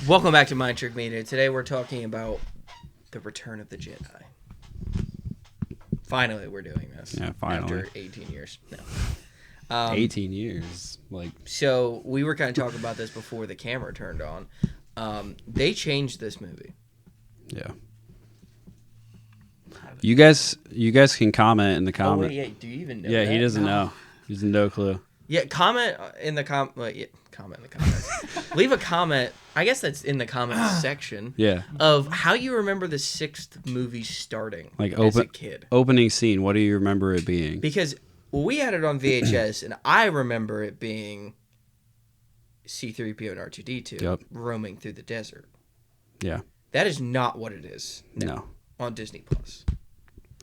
Welcome back to Mind Trick Media. Today we're talking about the Return of the Jedi. Finally, we're doing this. Yeah, finally. After 18 years. No. 18 years. So we were kind of talking about this before the camera turned on. They changed this movie. Yeah. You guys can comment in the comments. Oh, wait, do you even know Yeah, that? he doesn't know. He has no clue. Yeah, comment in the comment in the comments. Leave a comment. I guess that's in the comments section. Yeah. Of how you remember the sixth movie starting Like as a kid. Opening scene. What do you remember it being? Because we had it on VHS, and I remember it being C-3PO and R2-D2 roaming through the desert. Yeah. That is not what it is now No. on Disney Plus.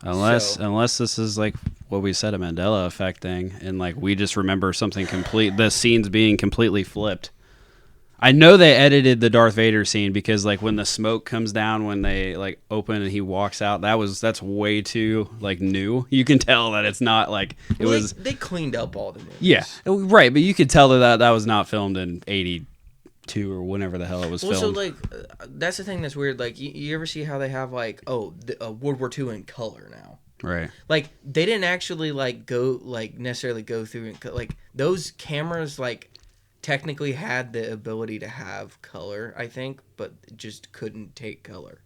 Unless this is like what we said, a Mandela effect thing, and like we just remember something the scenes being completely flipped. I know they edited the Darth Vader scene because like when the smoke comes down when they like open and he walks out, that's way too like new. You can tell that it's not like it was. They cleaned up all the movies. Yeah, right, but you could tell that was not filmed in '82 or whenever the hell it was filmed. So like that's the thing that's weird. Like you ever see how they have like World War II in color now? Right. Like they didn't actually like go like necessarily go through and like those cameras like technically had the ability to have color, I think, but just couldn't take color.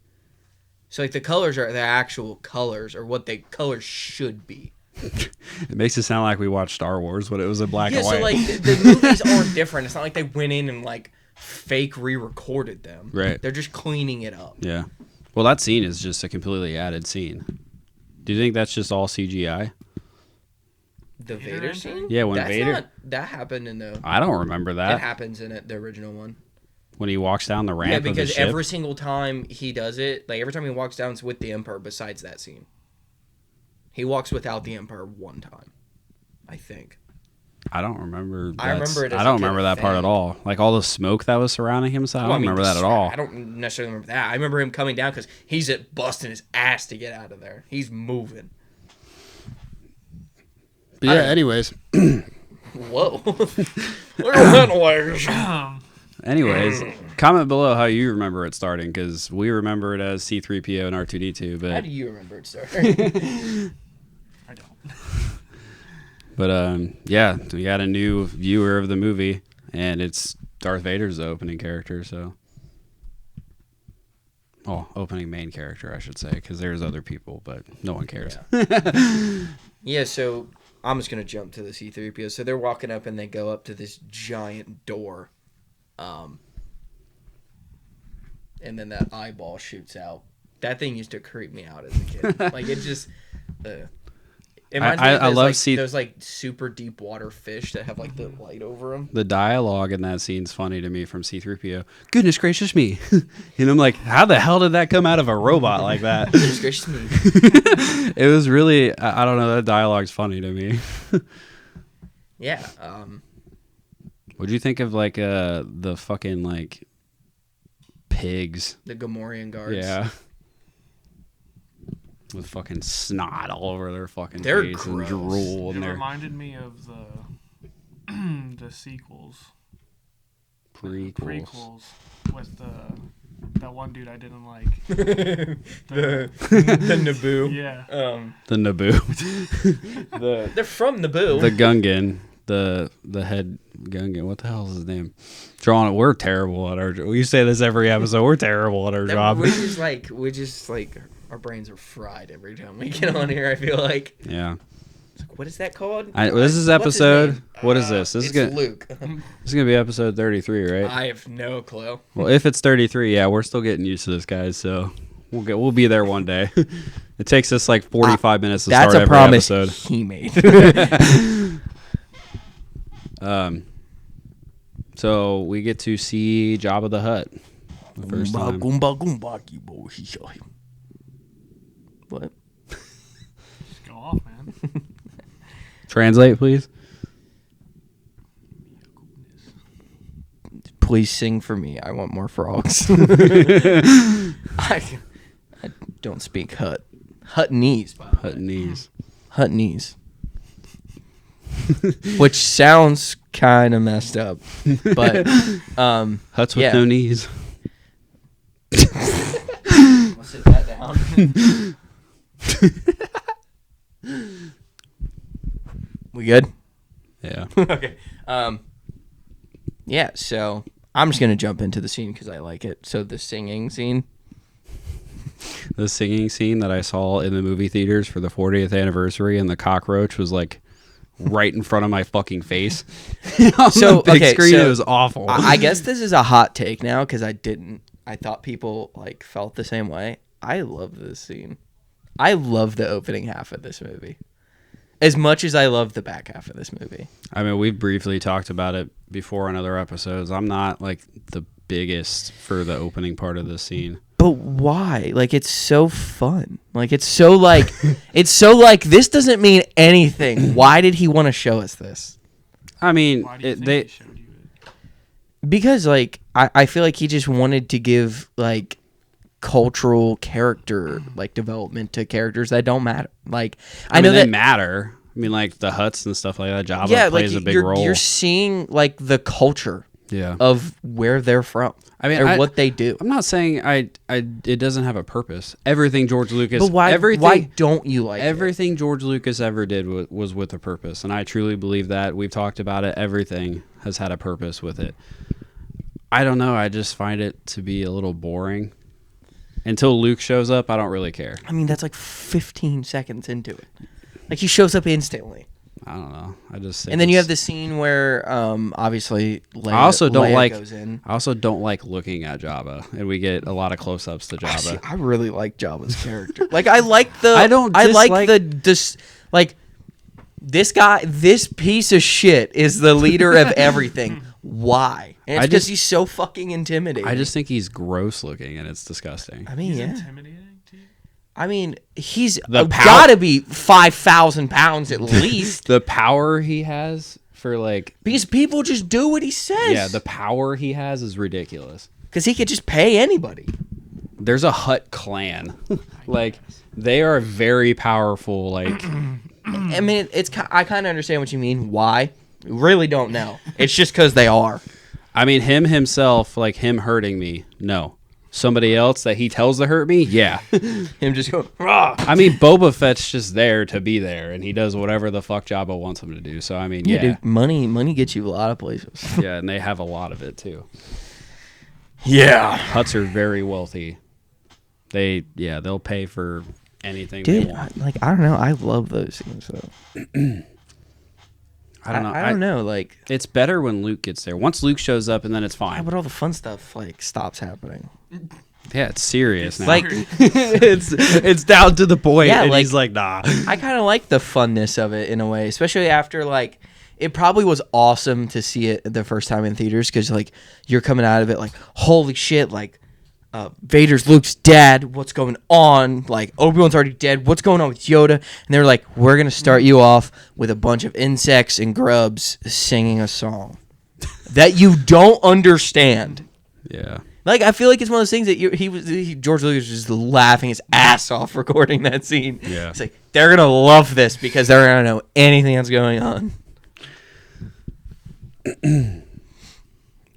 So like the colors are the actual colors or what the colors should be. It makes it sound like we watched Star Wars when it was in black and white. Yeah, so like the movies aren't different. It's not like they went in and like fake re-recorded them. Right. They're just cleaning it up. Yeah. Well, that scene is just a completely added scene. Do you think that's just all CGI? The Vader scene? Yeah, when Vader... that happened in the... I don't remember that. It happens in it, the original one. When he walks down the ramp of the ship? Yeah, because every single time he does it, like every time he walks down, it's with the Emperor besides that scene. He walks without the Emperor one time, I think. I don't remember. I remember it as I don't remember that part at all. Like all the smoke that was surrounding him. So I don't remember that at all. I don't necessarily remember that. I remember him coming down because he's busting his ass to get out of there. He's moving. But yeah. Anyways. Whoa. Anyways, comment below how you remember it starting because we remember it as C-3PO and R2-D2. But how do you remember it starting? I don't. But yeah, we got a new viewer of the movie, and it's Darth Vader's the opening character. So, opening main character, I should say, because there's other people, but no one cares. Yeah. So I'm just gonna jump to the C-3PO. So they're walking up, and they go up to this giant door, and then that eyeball shoots out. That thing used to creep me out as a kid. Like it just. It reminds me of those like super deep water fish that have like the light over them. The dialogue in that scene's funny to me from C-3PO. Goodness gracious me. And I'm like, how the hell did that come out of a robot like that? Goodness gracious me. It was really, I don't know, that dialogue's funny to me. Yeah. What'd you think of like the fucking like pigs? The Gamorrean guards. Yeah. With fucking snot all over their fucking They're face gross. And drool. It reminded me of the sequels. Prequels. With that one dude I didn't like. the Naboo. Yeah. The Naboo. They're from Naboo. The Gungan. The head Gungan. What the hell is his name? Drawing it. We're terrible at our job. We say this every episode. We're terrible at our job. We just like our brains are fried every time we get on here. I feel like. Yeah. It's like, what is that called? This is episode. What is this? This is gonna. Luke. This is gonna be episode 33, right? I have no clue. Well, if it's 33, yeah, we're still getting used to this, guys. So we'll be there one day. It takes us like 45 minutes to start every episode. That's a promise he made. So we get to see Jabba the Hutt the first time. What? Just go off, man. Translate, please. Please sing for me. I want more frogs. I don't speak Hut. Huttonese. Huttonese. Huttonese. Which sounds kind of messed up, but Huts with no knees. We good? Yeah. Okay. Yeah, so I'm just going to jump into the scene because I like it. So the singing scene. The singing scene that I saw in the movie theaters for the 40th anniversary, and the cockroach was like right in front of my fucking face. On So, the big okay, screen, so it was awful. I guess this is a hot take now because I thought people like felt the same way. I love this scene. I love the opening half of this movie as much as I love the back half of this movie. I mean, we've briefly talked about it before on other episodes. I'm not like the biggest for the opening part of the scene. But why? Like, it's so fun. Like, it's so like this doesn't mean anything. Why did he want to show us this? I mean, Why do you think they he showed you it? Because like I feel like he just wanted to give like cultural character like development to characters that don't matter. Like I know they that matter. I mean, like the huts and stuff like that. Jabba yeah, plays like a big you're, role. You're seeing like the culture Yeah. of where they're from. I mean, or what they do. I'm not saying it doesn't have a purpose. Everything George Lucas, But why? everything, Why don't you like it? everything George Lucas ever did was with a purpose, and I truly believe that. We've talked about it. Everything has had a purpose with it. I don't know. I just find it to be a little boring. Until Luke shows up, I don't really care. I mean, that's like 15 seconds into it. Like he shows up instantly. I don't know. I just think And then you it's- have the scene where, obviously, Leia, I also don't Leia like. goes in. I also don't like looking at Jabba, and we get a lot of close-ups to Jabba. See, I really like Jabba's character. Like, I like the. I don't I like dislike- the. Like, this guy, this piece of shit is the leader of everything. Why? And it's I because just- he's so fucking intimidating. I just think he's gross looking, and it's disgusting. I mean, He's yeah. intimidating to you? I mean, he's The gotta be 5,000 pounds at least. The power he has for like. Because people just do what he says. Yeah, the power he has is ridiculous. Because he could just pay anybody. There's a Hutt clan. Like, they are very powerful. Like, I mean, I kind of understand what you mean. Why? Really don't know. It's just because they are. I mean, him himself, like him hurting me, no. Somebody else that he tells to hurt me, yeah. Him just going, rah. I mean, Boba Fett's just there to be there, and he does whatever the fuck Jabba wants him to do. So, I mean, yeah. Dude, money gets you a lot of places. Yeah, and they have a lot of it, too. Yeah. Huts are very wealthy. They'll pay for anything Dude, they want. I don't know. I love those scenes, though. I don't know. I don't know. Like, It's better when Luke gets there. Once Luke shows up, and then it's yeah, fine. but all the fun stuff, like, stops happening. Yeah, it's serious now. Like, it's down to the point, Yeah, and like- he's like, nah. I kind of like the funness of it in a way, especially after, like, it probably was awesome to see it the first time in theaters because, like, you're coming out of it like, holy shit, like, Vader's Luke's dad. What's going on? Like, Obi-Wan's already dead. What's going on with Yoda? And they're like, we're going to start you off with a bunch of insects and grubs singing a song that you don't understand. Yeah. Like, I feel like it's one of those things that George Lucas was just laughing his ass off recording that scene. Yeah. It's like, they're going to love this because they're going to know anything that's going on.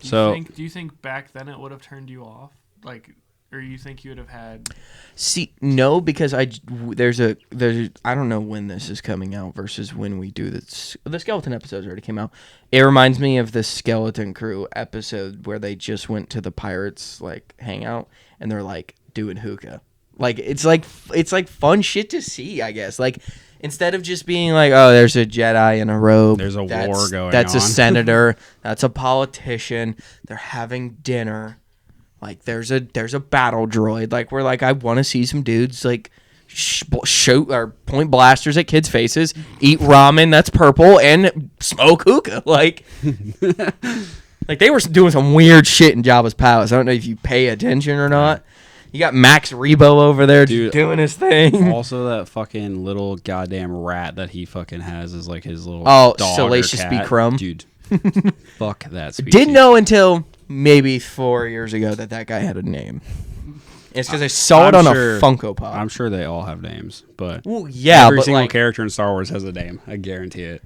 So Do you think back then it would have turned you off? Like, or you think you would have had? See, no, because there's I don't know when this is coming out versus when we do this. The skeleton episodes already came out. It reminds me of the Skeleton Crew episode where they just went to the pirates like hangout and they're like doing hookah. Like it's like fun shit to see, I guess. Like instead of just being like, oh, there's a Jedi in a robe. There's a war going That's on. a senator. That's a politician. They're having dinner. Like there's a battle droid. Like we're like I want to see some dudes like shoot or point blasters at kids' faces, eat ramen that's purple, and smoke hookah. Like they were doing some weird shit in Jabba's palace. I don't know if you pay attention or not. You got Max Rebo over there Dude, doing his thing. Also, that fucking little goddamn rat that he fucking has is like his little dog Salacious or B. cat. Crumb. Dude, fuck that species. Didn't know until maybe 4 years ago that guy had a name. It's because I saw it I'm on sure- a Funko Pop. I'm sure they all have names, but Well, yeah, every but single like, character in Star Wars has a name. I guarantee it.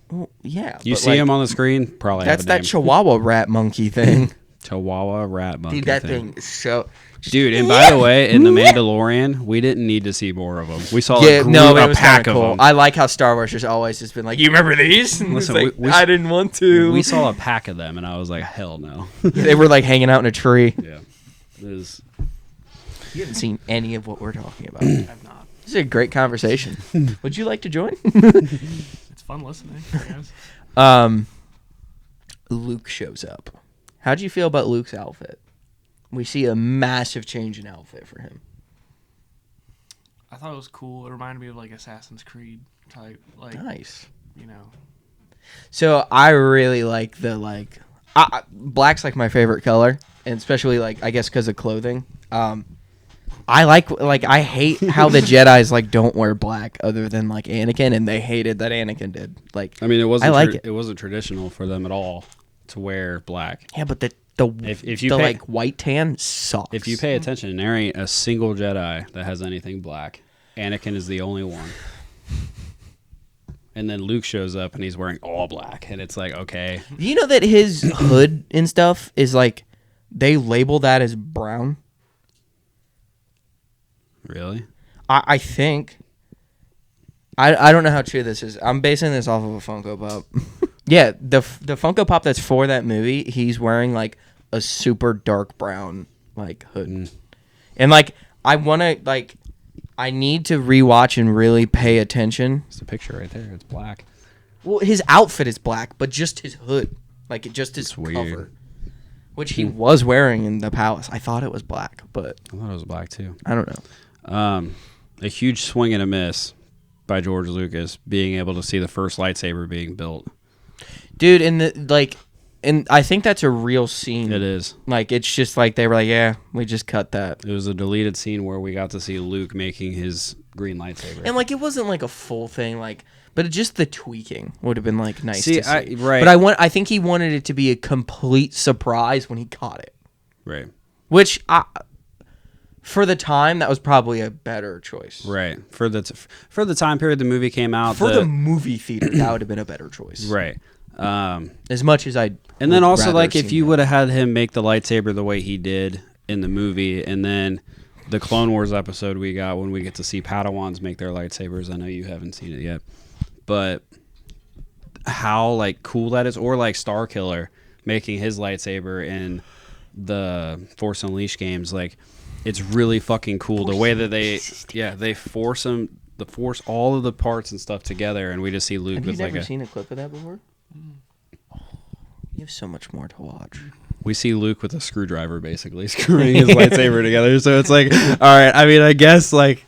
well, yeah, You but see like, him on the screen, probably That's have a that name. Chihuahua rat monkey thing. Chihuahua rat monkey Dude, that thing is so. Dude, and by the way, in The Mandalorian, we didn't need to see more of them. We saw Yeah, a it was pack kinda of cool. them. I like how Star Wars has always just been like, you remember these? And Listen, it's like, we I didn't want to. We saw a pack of them, and I was like, hell no. They were like hanging out in a tree. Yeah. It was... You haven't seen any of what we're talking about. I've not. This is a great conversation. Would you like to join? It's fun listening, I guess. Luke shows up. How do you feel about Luke's outfit? We see a massive change in outfit for him. I thought it was cool. It reminded me of like Assassin's Creed type, like Nice. you know. So I really like the black's like my favorite color, and especially like I guess because of clothing. I I hate how the Jedis like don't wear black other than like Anakin, and they hated that Anakin did. Like I mean, it wasn't. I like it. It wasn't traditional for them at all to wear black. Yeah, but the If you the pay, like white tan sucks. if you pay attention, there ain't a single Jedi that has anything black. Anakin is the only one. And then Luke shows up and he's wearing all black, and it's like, okay. You know that his hood and stuff is like they label that as brown. Really? I think. I don't know how true this is. I'm basing this off of a Funko Pop. Yeah, the Funko Pop that's for that movie, he's wearing like a super dark brown like hood. And like I need to rewatch and really pay attention. It's a picture right there. It's black. Well, his outfit is black, but just his hood, like just his It's cover, weird. which he was wearing in the palace. I thought it was black, but I thought it was black too. I don't know. A huge swing and a miss by George Lucas being able to see the first lightsaber being built. Dude, and I think that's a real scene. It is. Like, it's just like they were like, yeah, we just cut that. It was a deleted scene where we got to see Luke making his green lightsaber. And, like, it wasn't, like, a full thing, like, but just the tweaking would have been, like, nice to see. Right. But I think he wanted it to be a complete surprise when he caught it. Right. Which, for the time, that was probably a better choice. Right. For the time period the movie came out. For the movie theater, that would have been a better choice. Right. As much as I. And then also, like, if you would have had him make the lightsaber the way he did in the movie, and then the Clone Wars episode we got when we get to see Padawans make their lightsabers. I know you haven't seen it yet, but how like cool that is, or like Starkiller making his lightsaber in the Force Unleashed games, like it's really fucking cool the way that they force all of the parts and stuff together, and we just see Luke have with you like never seen a clip of that before? You have so much more to watch. we see Luke with a screwdriver basically screwing his lightsaber together. So it's like, all right, I mean, I guess like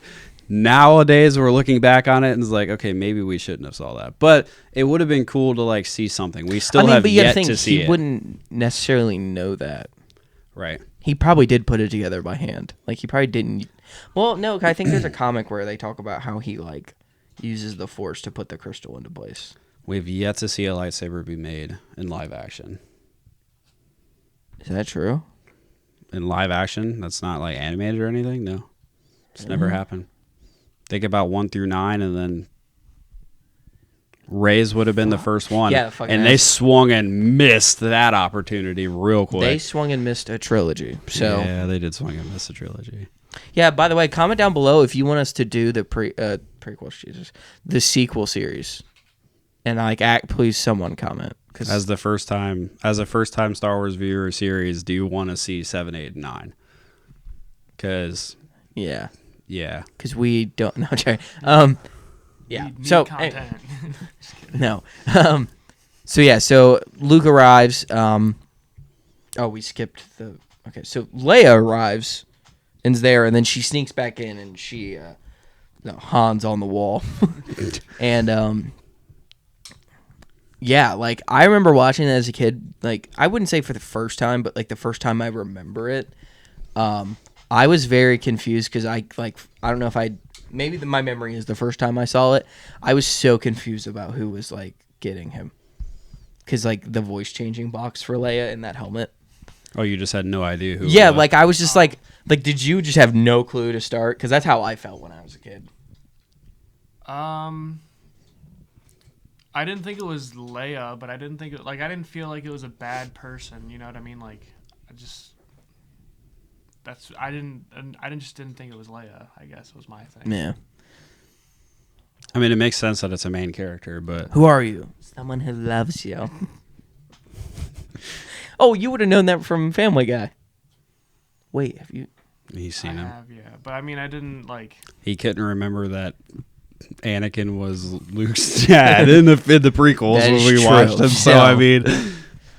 nowadays we're looking back on it and it's like, okay, maybe we shouldn't have saw that, but it would have been cool to like see something. We still have yet to see it. He wouldn't necessarily know that. Right. He probably did put it together by hand. Like he probably didn't. Well, no, I think there's a comic where they talk about how he like uses the Force to put the crystal into place. We've yet to see a lightsaber be made in live action. Is that true? In live action, that's not like animated or anything. No, it's never happened. Think about 1 through 9, and then Rey's would have been the first one. Yeah, and they swung and missed that opportunity real quick. They swung and missed a trilogy. So yeah, they did swing and miss a trilogy. Yeah. By the way, comment down below if you want us to do the prequels, the sequel series, and like, please someone comment. As a first time Star Wars viewer series, do you want to see 7, 8, and 9? Because yeah, because we don't know. Yeah. Need So content. no. So Luke arrives. We skipped the. Okay, so Leia arrives, and's there, and then she sneaks back in, and she, Han's on the wall, and yeah, like I remember watching it as a kid. Like I wouldn't say for the first time, but like the first time I remember it, I was very confused because I don't know if my memory is the first time I saw it. I was so confused about who was like getting him, because like the voice changing box for Leia in that helmet. Oh, you just had no idea who. Yeah, like I was just like, did you just have no clue to start? Because that's how I felt when I was a kid. I didn't think it was Leia, but I didn't feel like it was a bad person. You know what I mean? Like, didn't think it was Leia. I guess was my thing. Yeah. I mean, it makes sense that it's a main character, but Who are you? Someone who loves you. Oh, you would have known that from Family Guy. Wait, have you? he's seen him. Have, yeah, but I mean, I didn't like. He couldn't remember that Anakin was Luke's dad in the prequels That when is we true. watched them. So Yeah. I mean,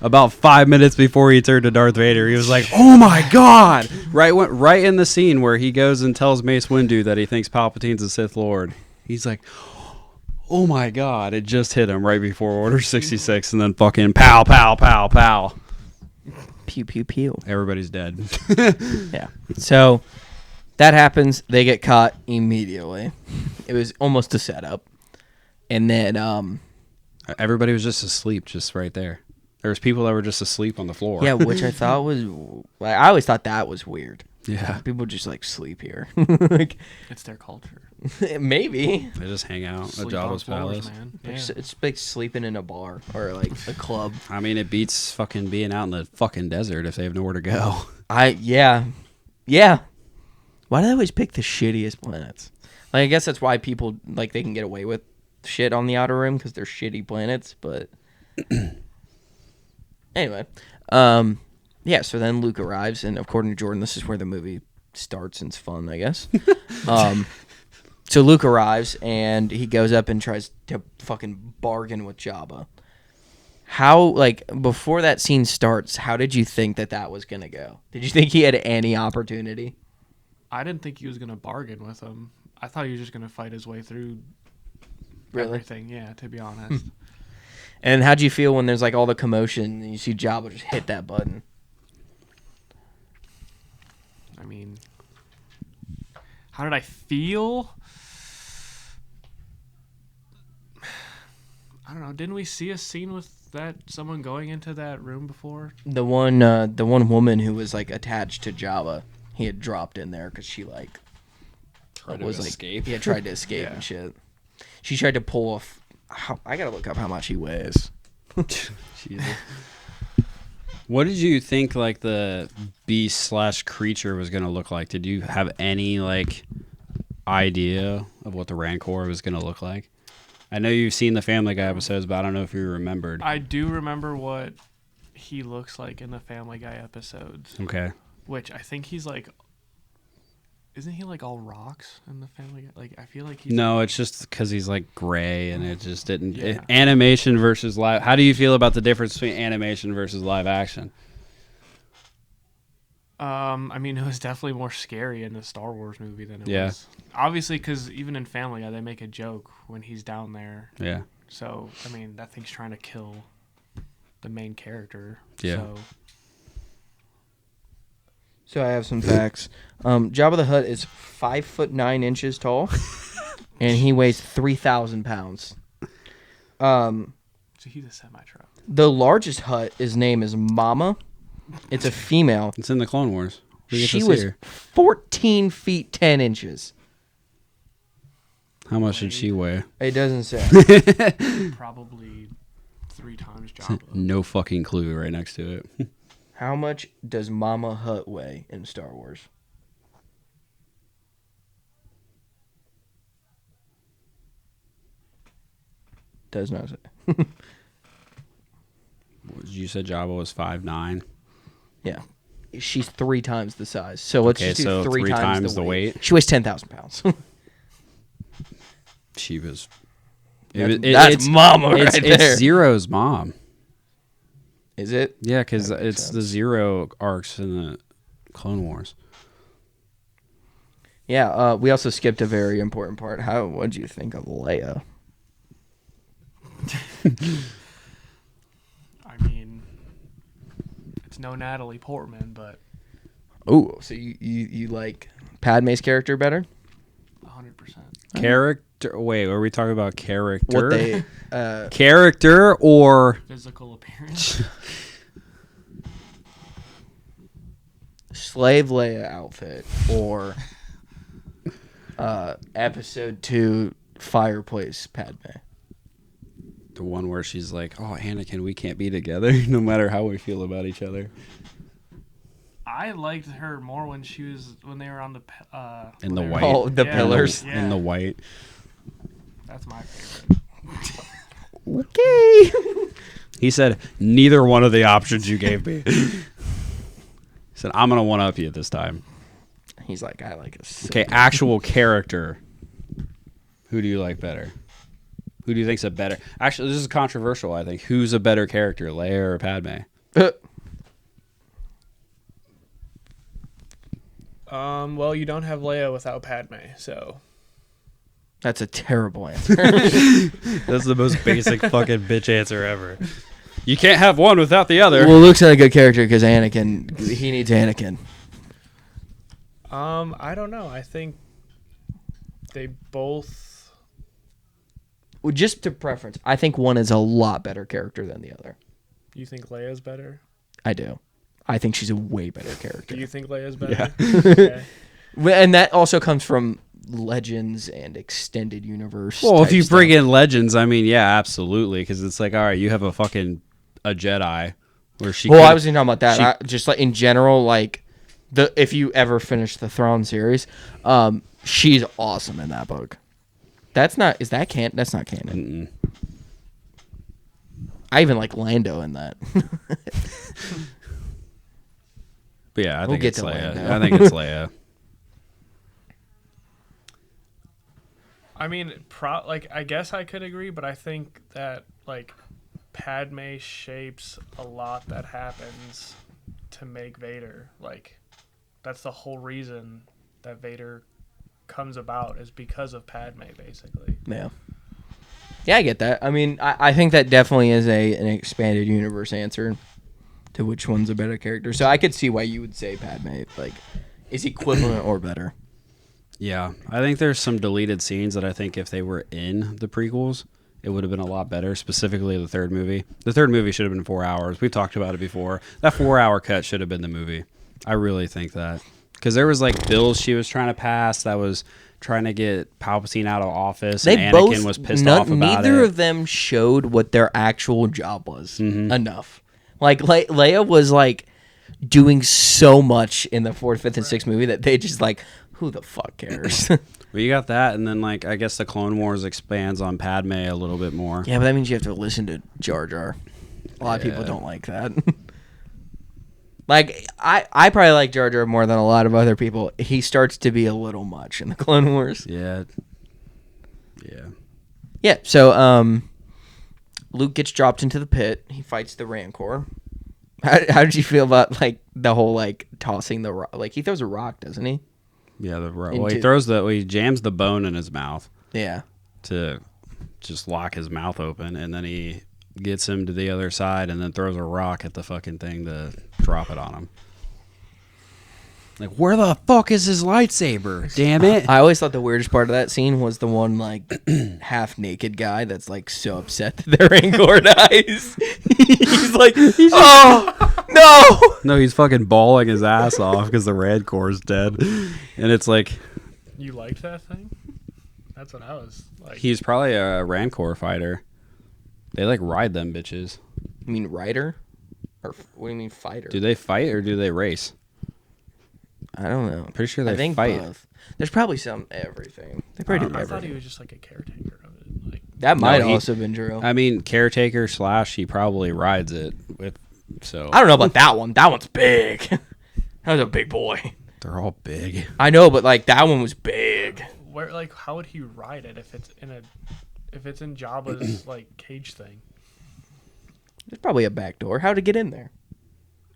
about 5 minutes before he turned to Darth Vader, he was like, "Oh my god!" Right in the scene where he goes and tells Mace Windu that he thinks Palpatine's a Sith Lord. He's like, "Oh my god!" It just hit him right before Order 66, and then fucking pow, pow, pow, pow. Pew pew pew. Everybody's dead. Yeah. So that happens. They get caught immediately. It was almost a setup, and then Everybody was just asleep, just right there. There was people that were just asleep on the floor. yeah, which I thought was like, I always thought that was weird. Yeah. People just like sleep here. Like It's their culture. maybe They just hang out at Sleep on Jabba's floors, palace. man. it's like sleeping in a bar or like a club. I mean, it beats fucking being out in the fucking desert if they have nowhere to go. Yeah. Why do they always pick the shittiest planets? Like I guess that's why people like they can get away with shit on the Outer Rim because they're shitty planets. But anyway, yeah. So then Luke arrives, and according to Jordan, this is where the movie starts and it's fun, I guess. So Luke arrives, and he goes up and tries to fucking bargain with Jabba. How, like, before that scene starts, how did you think that was going to go? Did you think he had any opportunity? I didn't think he was gonna bargain with him. I thought he was just gonna fight his way through Really? everything. Yeah, to be honest. And how'd you feel when there's, like, all the commotion and you see Jabba just hit that button? I mean, how did I feel? I don't know. Didn't we see a scene with that someone going into that room before? The one woman who was, like, attached to Jabba, he had dropped in there because she, like, Tried to was escape. Like, yeah, tried to escape Yeah. and shit. She tried to pull off. I gotta look up how much he weighs. Jesus. What did you think like the beast/creature was gonna look like? Did you have any like idea of what the Rancor was gonna look like? I know you've seen the Family Guy episodes, but I don't know if you remembered. I do remember what he looks like in the Family Guy episodes, Okay. which I think he's like. Isn't he like all rocks in the Family Guy? Like I feel like he's. No, it's just because he's like gray, and it just didn't. Yeah. Animation versus live. How do you feel about the difference between animation versus live action? I mean, it was definitely more scary in the Star Wars movie than it Yeah. was. Obviously, because even in Family Guy, they make a joke when he's down there. Yeah. So, I mean, that thing's trying to kill the main character. Yeah. So I have some facts. Jabba the Hutt is 5'9" tall, and he weighs 3,000 pounds. So he's a semi-truck. The largest Hutt, his name is Mama. It's a female. It's in the Clone Wars. We get to She see was her. 14 feet 10 inches. How much did she weigh? It doesn't say. Probably 3 times Jabba. No fucking clue right next to it. How much does Mama Hutt weigh in Star Wars? Does not say. You said Jabba was 5'9". Yeah. She's 3 times the size. So let's Okay, just do so 3 three times, times the the weight. weight? She weighs 10,000 pounds. She was. That's Mama right it's there. Zero's mom. Is it? Yeah, because That makes it's sense. the Zero arcs in the Clone Wars. Yeah, we also skipped a very important part. What did you think of Leia? I mean, it's no Natalie Portman, but Oh, so you like Padme's character better? 100%. Character. Wait, are we talking about character? What they Character or Physical appearance. slave Leia outfit or episode 2 fireplace Padme? the one where she's like, "Oh, Anakin, we can't be together, no matter how we feel about each other." I liked her more when they were on the in the when they were- white. Oh, the pillars. Yeah. In the white. That's my favorite. Okay. He said neither one of the options you gave me. He said I'm gonna one up you this time. He's like, I like a. Okay, actual character. Who do you like better? Who do you think's a better? Actually, this is controversial. I think who's a better character, Leia or Padme? Well, you don't have Leia without Padme, so That's a terrible answer. That's the most basic fucking bitch answer ever. You can't have one without the other. Well, Luke's not a good character because Anakin. He needs Anakin. I don't know. I think they both. Well, just to preference, I think one is a lot better character than the other. You think Leia's better? I do. I think she's a way better character. Do you think Leia's better? Yeah. Okay. And that also comes from Legends and extended universe. Well, if type you stuff. bring in Legends, I mean, yeah, absolutely, because it's like, all right, you have a Jedi where she. Well, could- I was talking about that. Just like in general, like if you ever finish the Thrawn series, she's awesome in that book. That's not. Is that canon? That's not canon. I even like Lando in that. But yeah, I We'll think get it's to Leia. Lando. I think it's Leia. I mean, I guess I could agree, but I think that like Padme shapes a lot that happens to make Vader. Like, that's the whole reason that Vader comes about is because of Padme, basically. Yeah. Yeah, I get that. I mean, I think that definitely is an expanded universe answer to which one's a better character. So I could see why you would say Padme, like, is equivalent or better. Yeah, I think there's some deleted scenes that I think if they were in the prequels, it would have been a lot better, specifically the third movie. The third movie should have been 4 hours. We've talked about it before. That 4-hour cut should have been the movie. I really think that. Because there was, like, bills she was trying to pass that was trying to get Palpatine out of office, and Anakin was pissed off about neither it. of them showed what their actual job was enough. Like, Leia was, like, doing so much in the 4th, 5th, and 6th movie that they just, like, who the fuck cares? Well, you got that, and then, like, I guess the Clone Wars expands on Padme a little bit more. Yeah, but that means you have to listen to Jar Jar. A lot of people Yeah. don't like that. Like, I probably like Jar Jar more than a lot of other people. He starts to be a little much in the Clone Wars. Yeah. Yeah. Yeah, so Luke gets dropped into the pit. He fights the Rancor. How did you feel about, like, the whole, like, tossing the rock? Like, he throws a rock, doesn't he? Yeah, well, Into- he jams the bone in his mouth Yeah. to just lock his mouth open, and then he gets him to the other side and then throws a rock at the fucking thing to drop it on him. Like, where the fuck is his lightsaber? Damn it. I always thought the weirdest part of that scene was the one, like, half-naked guy that's, like, so upset that their Rancor dies. He's like, oh, no! No, he's fucking bawling his ass off because the Rancor dead. And it's like, You liked that thing? That's what I was like. he's probably a Rancor fighter. They, like, ride them bitches. You mean rider? Or what do you mean fighter? Do they fight or do they race? I don't know. Pretty sure they I think fight. both. There's probably some everything. They probably do I everything. thought he was just like a caretaker of it. Like, That might he- also have been true. I mean, caretaker / he probably rides it with. So I don't know about that one. That one's big. That was a big boy. they're all big. I know, but like that one was big. where like how would he ride it if it's in Jabba's like cage thing? There's probably a back door. How to get in there?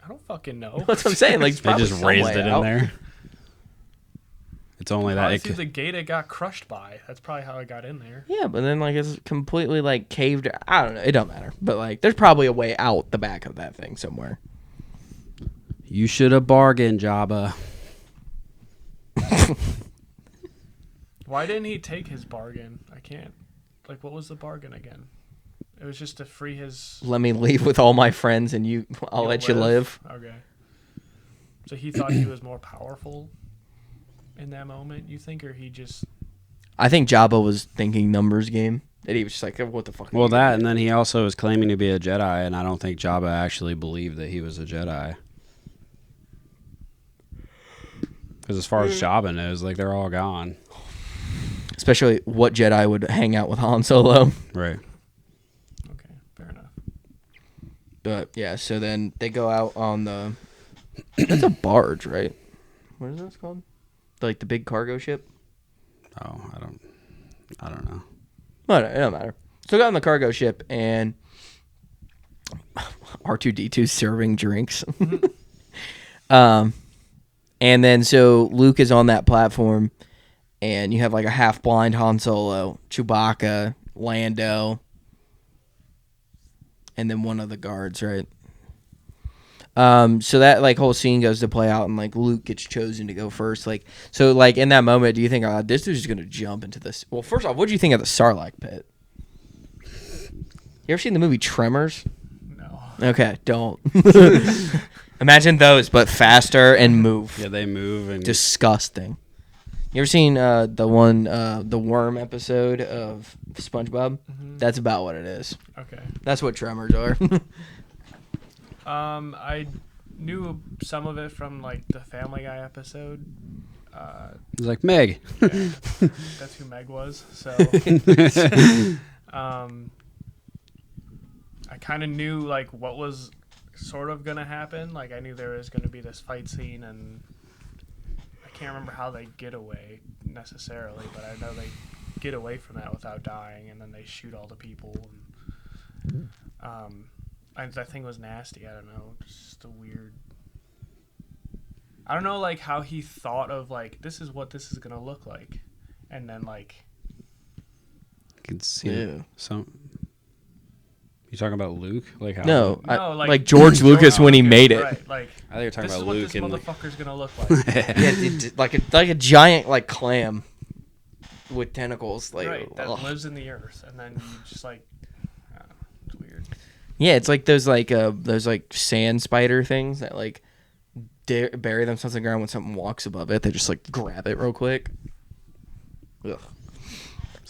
I don't fucking know. That's what I'm saying. Like, They probably just some raised way it in out. there. It's only that Probably it through could, the gate it got crushed by. That's probably how it got in there. Yeah, but then like it's completely like caved. I don't know. It don't matter. But like, there's probably a way out the back of that thing somewhere. you should have bargained, Jabba. Why didn't he take his bargain? I can't. Like, what was the bargain again? It was just to free his. Let me leave with all my friends, and I'll let you live. Okay. So he thought he was more powerful in that moment, you think, or he just? I think Jabba was thinking numbers game. That he was just like, what the fuck? are Well, you that, doing? and then he also was claiming to be a Jedi, and I don't think Jabba actually believed that he was a Jedi. Because as far as Jabba knows, like they're all gone. Especially what Jedi would hang out with Han Solo. Right. Okay, fair enough. But yeah, so then they go out on the. That's a barge, right? What is this called? Like the big cargo ship? Oh, I don't know. Well, it don't matter. So they got on the cargo ship and R2D2 serving drinks. And then so Luke is on that platform, and you have like a half blind Han Solo, Chewbacca, Lando, and then one of the guards, right? So that like whole scene goes to play out, and like Luke gets chosen to go first. Like, so like in that moment, do you think, oh, this dude's just gonna jump into this? Well, first off, what do you think of the Sarlacc pit? You ever seen the movie Tremors? No. Okay, don't. Imagine those, but faster and move. Yeah, they move and Disgusting. You ever seen the worm episode of SpongeBob? Mm-hmm. That's about what it is. Okay. That's what Tremors are. I knew some of it from like the Family Guy episode. it's like Meg. Yeah, that's who Meg was. So, I kind of knew like what was sort of gonna happen. Like I knew there was gonna be this fight scene, and I can't remember how they get away necessarily, but I know they get away from that without dying, and then they shoot all the people. And, that thing was nasty. I don't know, just a weird. I don't know, like how he thought of like this is what this is gonna look like, and then like. I can see Yeah. some. You talking about Luke? Like how? No, like George Lucas when he made it. Right, like I think you're talking this is about what Luke this and motherfucker's gonna look like. Yeah, like a giant like clam with tentacles. Like, Right, that ugh. lives in the earth, and then you just like, I don't know, it's weird. Yeah, it's like those sand spider things that like bury themselves in the ground when something walks above it. They just like grab it real quick. Ugh.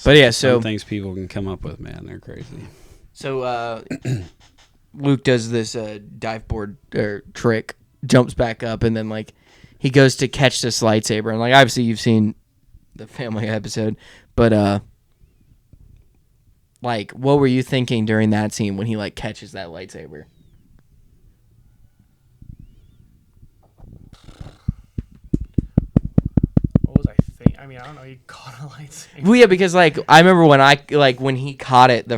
But yeah, so some things people can come up with, man, they're crazy. So Luke does this dive board trick, jumps back up, and then like he goes to catch this lightsaber. And like obviously you've seen the Family episode, but like what were you thinking during that scene when he like catches that lightsaber? What was I thinking? I mean, I don't know. He caught a lightsaber. Well, yeah, because like I remember when he caught it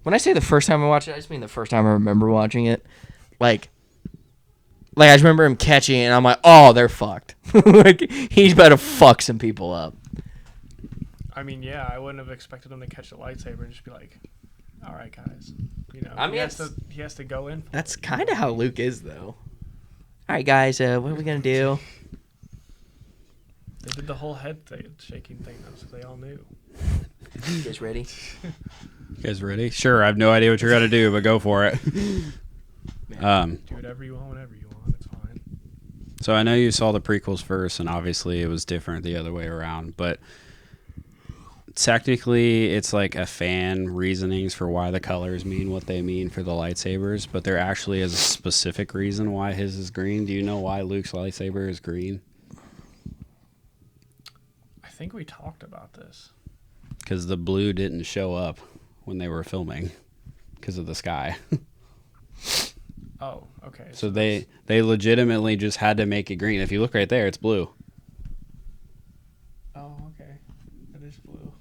when I say the first time I watched it, I just mean the first time I remember watching it. Like I just remember him catching it, and I'm like, oh, they're fucked. Like he's about to fuck some people up. I mean, yeah, I wouldn't have expected him to catch a lightsaber and just be like, "All right, guys," you know. I mean, he has to go in. For That's it. kind of how Luke is, though. All right, guys, what are we gonna do? They did the whole head shaking thing, though, so they all knew. You guys ready? You guys ready? Sure, I have no idea what you're gonna do, but go for it. Do whatever you want, whenever you want. It's fine. So I know you saw the prequels first, and obviously it was different the other way around, but technically it's like a fan reasonings for why the colors mean what they mean for the lightsabers, but there actually is a specific reason why his is green. Do you know why Luke's lightsaber is green? I think we talked about this. Because the blue didn't show up when they were filming because of the sky. Oh, okay. So they legitimately just had to make it green. If you look right there, it's blue. Oh, okay. It is blue.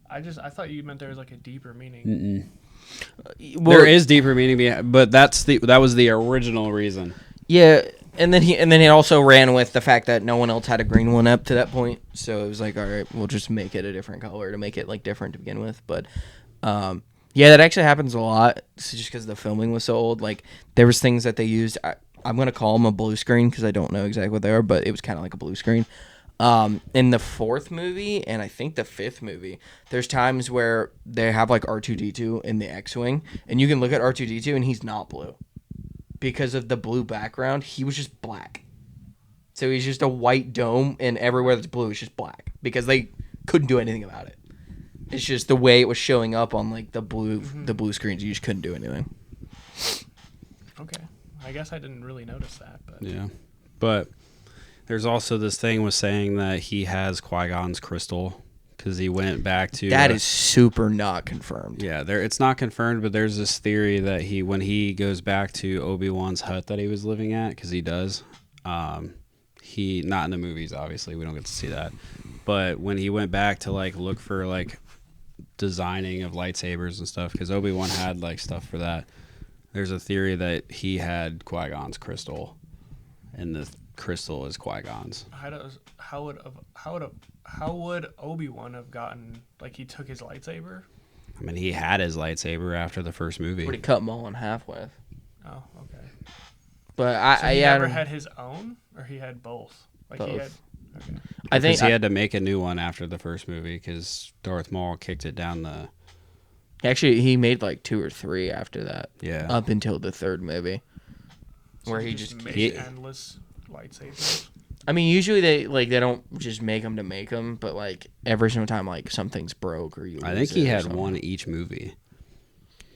I thought you meant there was like a deeper meaning. Well, There is deeper meaning behind, but that was the original reason. Yeah, and then he also ran with the fact that no one else had a green one up to that point, so it was like, all right, we'll just make it a different color to make it like different to begin with. But yeah, that actually happens a lot. It's just because the filming was so old. Like there was things that they used. I'm gonna call them a blue screen because I don't know exactly what they are, but it was kind of like a blue screen. In the fourth movie and I think the fifth movie, there's times where they have like R2D2 in the X-wing, and you can look at R2D2 and he's not blue. Because of the blue background, he was just black. So he's just a white dome, and everywhere that's blue is just black. Because they couldn't do anything about it. It's just the way it was showing up on like the blue screens. You just couldn't do anything. Okay. I guess I didn't really notice that, but Yeah, but There's also this thing was saying that he has Qui-Gon's crystal because he went back to. That is super not confirmed. Yeah, it's not confirmed, but there's this theory that when he goes back to Obi-Wan's hut that he was living at, because he does, he not in the movies, obviously, we don't get to see that, but when he went back to like look for like designing of lightsabers and stuff, because Obi-Wan had like stuff for that. There's a theory that he had Qui-Gon's crystal, and the crystal is Qui-Gon's. How would Obi-Wan have gotten, like, he took his lightsaber? I mean, he had his lightsaber after the first movie. What he cut them all in half with. Oh, okay. But He never had his own, or he had both? Like both. He had, okay. I think he had to make a new one after the first movie because Darth Maul kicked it down the. Actually, he made like 2 or 3 after that. Yeah. Up until the 3rd movie, So where he he just just. made endless lightsabers. I mean, usually they don't just make them to make them, but like every single time like something's broke or you. I think lose he it or had something. one each movie.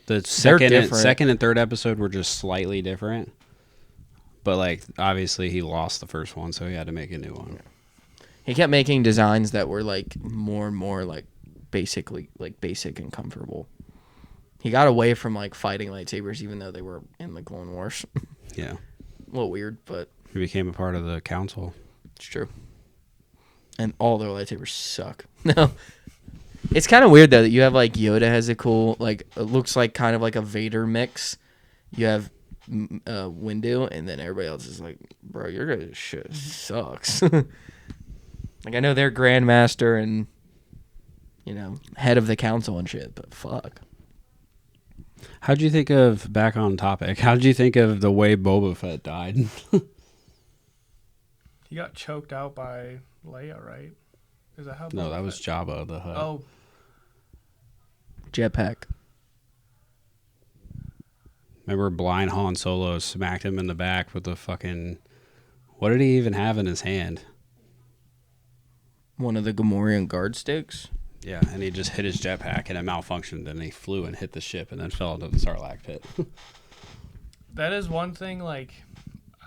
The second and third episode were just slightly different, but like obviously he lost the first one, so he had to make a new one. He kept making designs that were like more and more like basic and comfortable. He got away from like fighting lightsabers, even though they were in the Clone Wars. Yeah, a little weird, but he became a part of the council. it's true. And all their lightsabers suck. No. It's kind of weird though that you have like Yoda has a cool like it looks like kind of like a Vader mix. You have Windu, and then everybody else is like, bro, your guys' shit sucks. Like I know they're Grandmaster and head of the council and shit, but fuck. How'd you think of, back on topic, how'd you think of the way Boba Fett died? He got choked out by Leia, right? Is that how? No, Boba that was Fett- Jabba the Hutt. Oh, Jetpack. Remember blind Han Solo smacked him in the back with the fucking... What did he even have in his hand? One of the Gamorrean guard sticks. Yeah, and he just hit his jetpack and it malfunctioned and he flew and hit the ship and then fell into the Sarlacc pit. that is one thing. Like,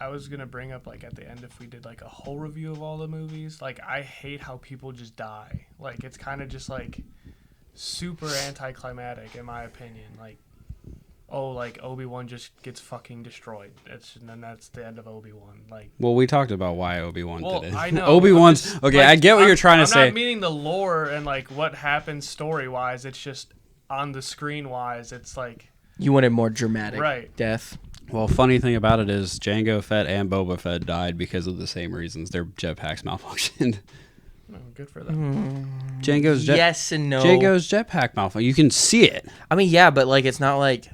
I was gonna bring up like at the end if we did like a whole review of all the movies. Like, I hate how people just die. Like, it's kind of just like super anticlimactic in my opinion. Like, oh, like Obi-Wan just gets fucking destroyed. And then that's the end of Obi-Wan. Like, Well, we talked about why Obi-Wan well, did it. I know Obi-Wan's... I'm just, Okay, like, I get what you're trying to I'm say. not meaning the lore and like what happens story-wise. It's just on the screen-wise. It's like You wanted more dramatic death. Well, funny thing about it is Jango Fett and Boba Fett died because of the same reasons. Their jetpacks malfunctioned. oh, good for them. Jango's Yes and no. Jango's jetpack malfunctioned. You can see it. I mean, yeah, but like it's not like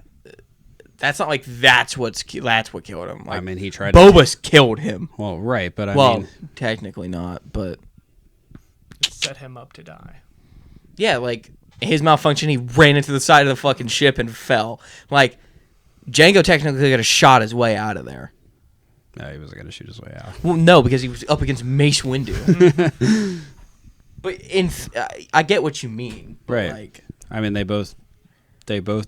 that's not like that's what killed him. Like, I mean, he tried Boba's killed him. Well, right, but I Well, mean... technically not, but It set him up to die. yeah, like his malfunction, he ran into the side of the fucking ship and fell. Like Jango technically could have shot his way out of there. No, he wasn't going to shoot his way out. Well, no, because he was up against Mace Windu. But I get what you mean. But Right. Like, I mean, they both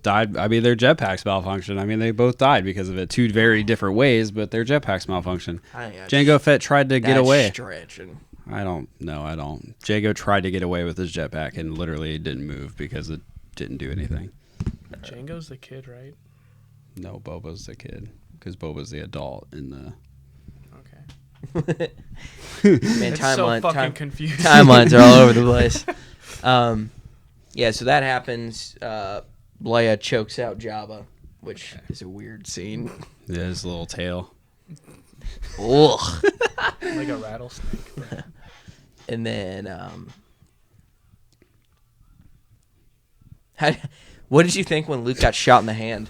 died. I mean, their jetpacks malfunctioned. I mean, they both died because of it. 2 very different ways, but their jetpacks malfunctioned. Jango Fett tried to get away. Stretching. I don't. Jango tried to get away with his jetpack and literally didn't move because it didn't do anything. Django's the kid, right? No, Boba's the kid because Boba's the adult in the... Okay. Man, It's so fucking confusing. timelines are all over the place. Yeah, so that happens. Leia chokes out Jabba, which is a weird scene. Yeah, his little tail. Ugh. Like a rattlesnake. And then, what did you think when Luke got shot in the hand?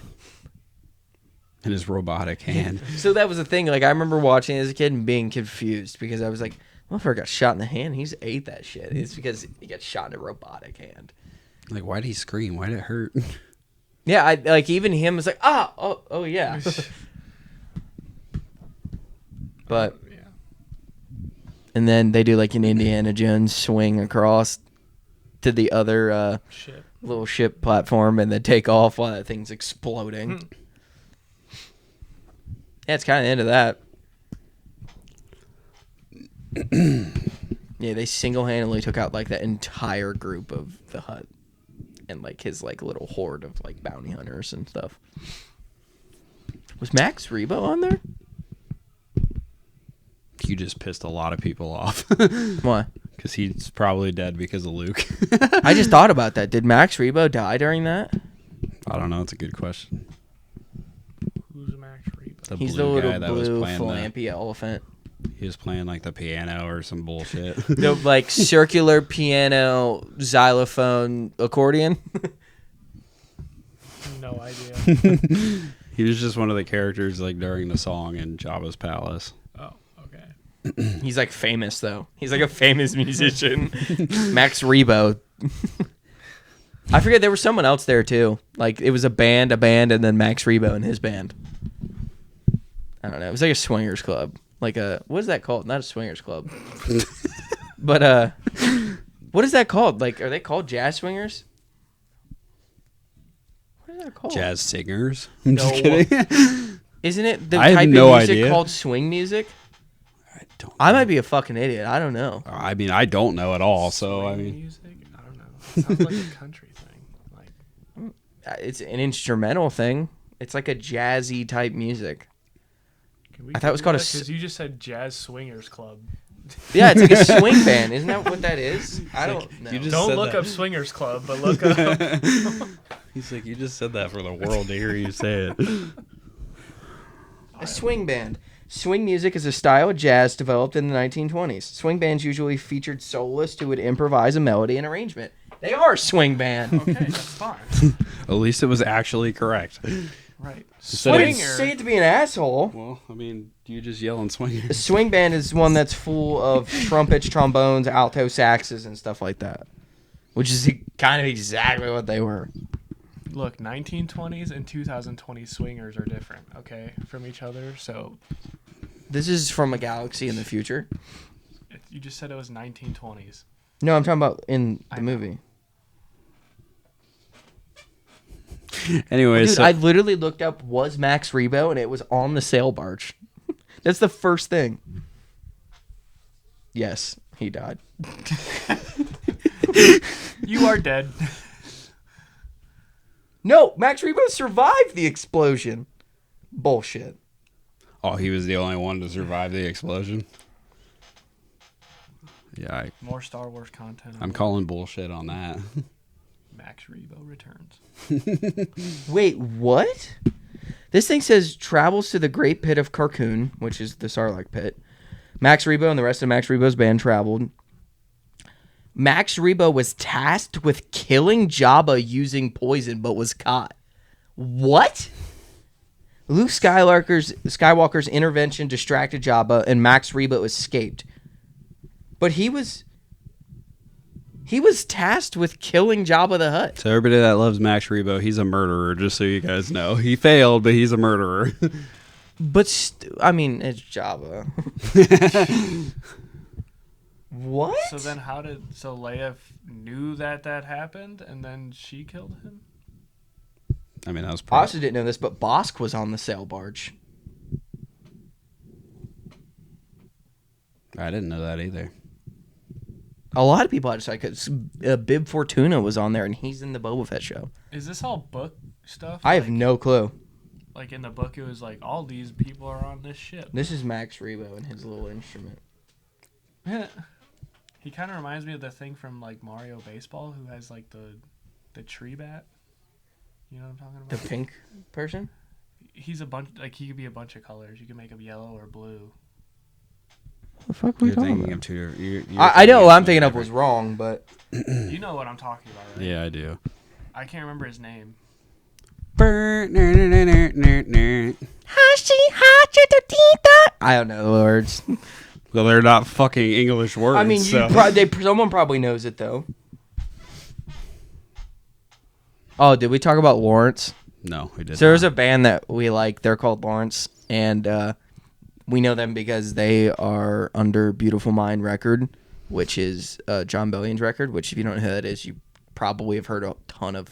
In his robotic hand. So that was the thing. Like, I remember watching it as a kid and being confused because I was like, motherfucker got shot in the hand. He's ate that shit. It's because he got shot in a robotic hand. Like, why did he scream? Why did it hurt? Yeah, I like even him was like, oh yeah. But yeah. and then they do like an Indiana Jones swing across to the other Shit. little ship platform and then take off while that thing's exploding. Yeah, it's kind of into that. Yeah, they single-handedly took out like that entire group of the Hutt and like his like little horde of like bounty hunters and stuff. Was Max Rebo on there? You just pissed a lot of people off. Why? Because he's probably dead because of Luke. I just thought about that. Did Max Rebo die during that? I don't know. It's a good question. Who's Max Rebo? The He's the blue little guy that was blue playing Flampy elephant. He was playing like the piano or some bullshit. The like circular piano, xylophone, accordion. No idea. He was just one of the characters like during the song in Jabba's palace. Oh, okay. He's like famous though. He's like a famous musician. Max Rebo. I forget there was someone else there too. Like it was a band, and then Max Rebo and his band. I don't know. It was like a swingers club. Like a what is that called? Not a swingers club. But what is that called? Like are they called jazz swingers? What is that called? Jazz singers? I'm just No. kidding. Isn't it the I have type no of music idea. called swing music? don't I might be a fucking idiot. I don't know. I mean, I don't know at all. So I Swing mean, music? I don't know. It sounds like a country thing. Like, It's an instrumental thing. It's like a jazzy type music. can we I thought it was called a s- because you just said Jazz Swingers Club. Yeah, it's like a swing band. Isn't that what that is? I don't know. you just Don't said look that. up Swingers Club, but look up. he's like, you just said that for the world to hear you say it. A swing band. Swing music is a style of jazz developed in the 1920s. Swing bands usually featured soloists who would improvise a melody and arrangement. They are a swing band. Okay, that's fine. At least it was actually correct. Right. What did you Swinger. say it to be an asshole? Well, I mean, you just yell and swing. A swing band is one that's full of trumpets, trombones, alto saxes, and stuff like that. Which is kind of exactly what they were. Look, 1920s and 2020 swingers are different, okay, from each other. So This is from a galaxy in the future. you just said it was 1920s. No, I'm talking about in the I know. movie. Anyways, Dude, so, I literally looked up was Max Rebo and it was on the sail barge. That's the first thing. Yes, he died. You are dead. No, Max Rebo survived the explosion. Bullshit. oh, he was the only one to survive the explosion. Yeah, More Star Wars content. I'm calling bullshit on that. Max Rebo returns. Wait, what? This thing says travels to the Great Pit of Carcoon, which is the Sarlacc pit. Max Rebo and the rest of Max Rebo's band traveled. Max Rebo was tasked with killing Jabba using poison, but was caught. What? Luke Skywalker's intervention distracted Jabba, and Max Rebo escaped. But he was tasked with killing Jabba the Hutt. So everybody that loves Max Rebo, he's a murderer, just so you guys know. He failed, but he's a murderer. But I mean, it's Jabba. What? So then so Leia knew that happened and then she killed him? I mean, that was I pretty... also didn't know this, but Bosk was on the sail barge. I didn't know that either. A lot of people had to say, because Bib Fortuna was on there, and he's in the Boba Fett show. Is this all book stuff? I have no clue. Like in the book, it was like all these people are on this ship. This is Max Rebo and his little instrument. He kind of reminds me of the thing from like Mario Baseball, who has like the tree bat. You know what I'm talking The about? pink person? He's a bunch. Like he could be a bunch of colors. You can make him yellow or blue. What the fuck were You're thinking of two... I know what I'm thinking of was wrong, but... You know what I'm talking about, right? Yeah, I do. I can't remember his name. I I don't know the words. Well, they're not fucking English words. I mean, so. someone probably knows it, though. Oh, did we talk about Lawrence? No, we didn't. So there's a band that we like. They're called Lawrence, and we know them because they are under Beautiful Mind record, which is John Bellion's record, which if you don't know who that is, you probably have heard a ton of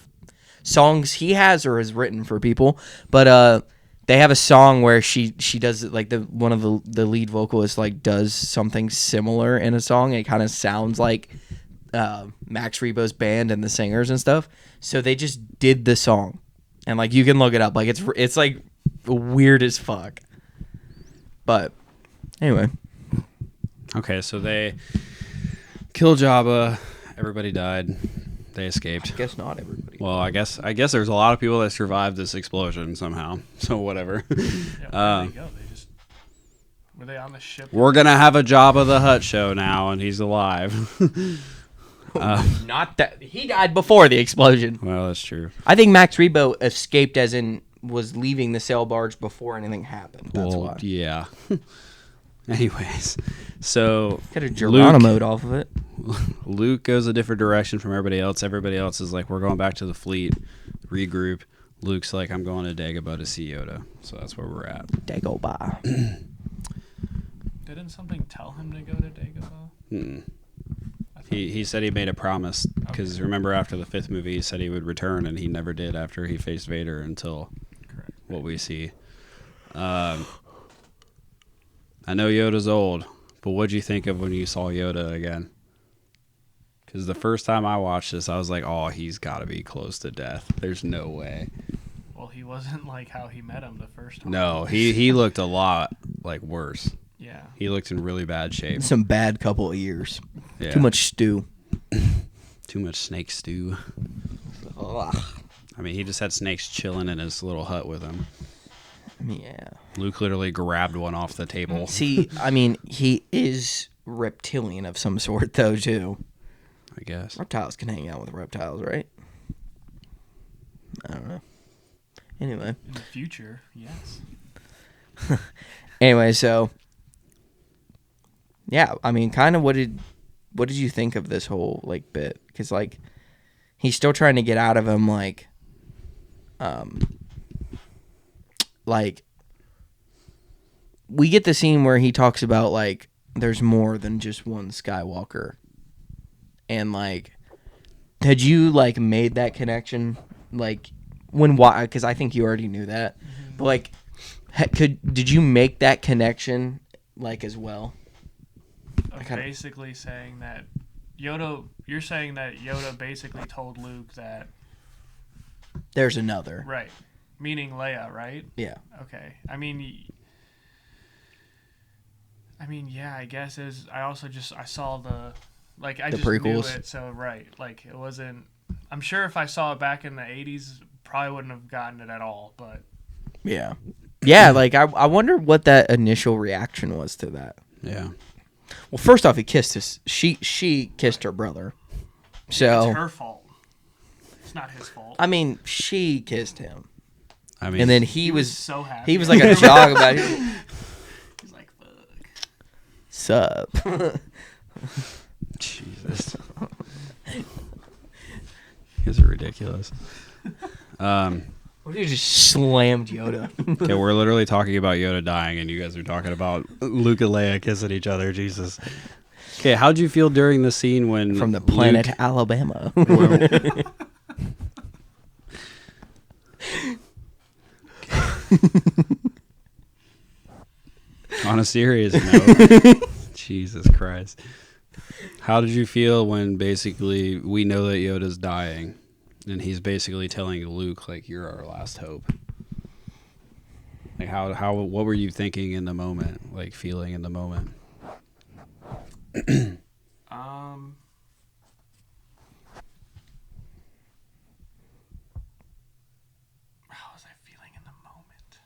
songs he has or has written for people. But they have a song where she does it like one of the lead vocalists like does something similar in a song. It kind of sounds like Max Rebo's band and the singers and stuff. So they just did the song, and like you can look it up. Like it's like weird as fuck. But anyway, Okay, so they killed Jabba. Everybody died. They escaped. I guess not everybody. Well, I guess there's a lot of people that survived this explosion somehow. So whatever. Yeah, where did they go? Were they on the ship? We're gonna have a Jabba the Hutt show now, and he's alive. Not that he died before the explosion. Well, that's true. I think Max Rebo escaped, as in was leaving the sail barge before anything happened. That's why. Yeah. Anyways, so Got a Geronimo off of it. Luke goes a different direction from everybody else. Everybody else is like, we're going back to the fleet, regroup. Luke's like, I'm going to Dagobah to see Yoda. So that's where we're at. Dagobah. Didn't something tell him to go to Dagobah? Mm-mm. He said he made a promise because remember after the 5th movie he said he would return and he never did after he faced Vader until what we see. I know Yoda's old, but what'd you think of when you saw Yoda again? Because the first time I watched this, I was like, oh, he's got to be close to death. There's no way. Well, he wasn't like how he met him the first time. No, he looked a lot like worse. Yeah. He looked in really bad shape. Some bad couple of years. Yeah. Too much stew. Too much snake stew. Ugh. I mean, he just had snakes chilling in his little hut with him. Yeah. Luke literally grabbed one off the table. See, I mean, he is reptilian of some sort, though, too. I guess. Reptiles can hang out with reptiles, right? I don't know. Anyway. In the future, yes. Anyway, so yeah, I mean, kind of what did you think of this whole like bit? Because like he's still trying to get out of him, like we get the scene where he talks about like there's more than just one Skywalker, and like had you like made that connection like when why? Because I think you already knew that, but like. Did you make that connection like as well? Basically saying that Yoda, you're saying that Yoda basically told Luke that there's another. Right. Meaning Leia, right? Yeah. Okay. I mean, yeah, I guess I saw the just prequels. knew it, so right. Like it wasn't I'm sure if I saw it back in the 80s, probably wouldn't have gotten it at all, but yeah. Yeah, like I wonder what that initial reaction was to that. Yeah. Well, first off, he kissed she kissed her brother. So it's her fault. It's not his fault. I mean, she kissed him. I mean, and then he was so happy. He was like a jog about it. He's like, fuck. Sup. Jesus. You guys are ridiculous. What if you just slammed Yoda? Okay, we're literally talking about Yoda dying, and you guys are talking about Luke and Leia kissing each other. Jesus. Okay, how'd you feel during the scene when from the planet Alabama? On a serious note, Jesus Christ. How did you feel when basically we know that Yoda's dying? And he's basically telling Luke, like, you're our last hope. Like, what were you thinking in the moment? Like, feeling in the moment? How was I feeling in the moment?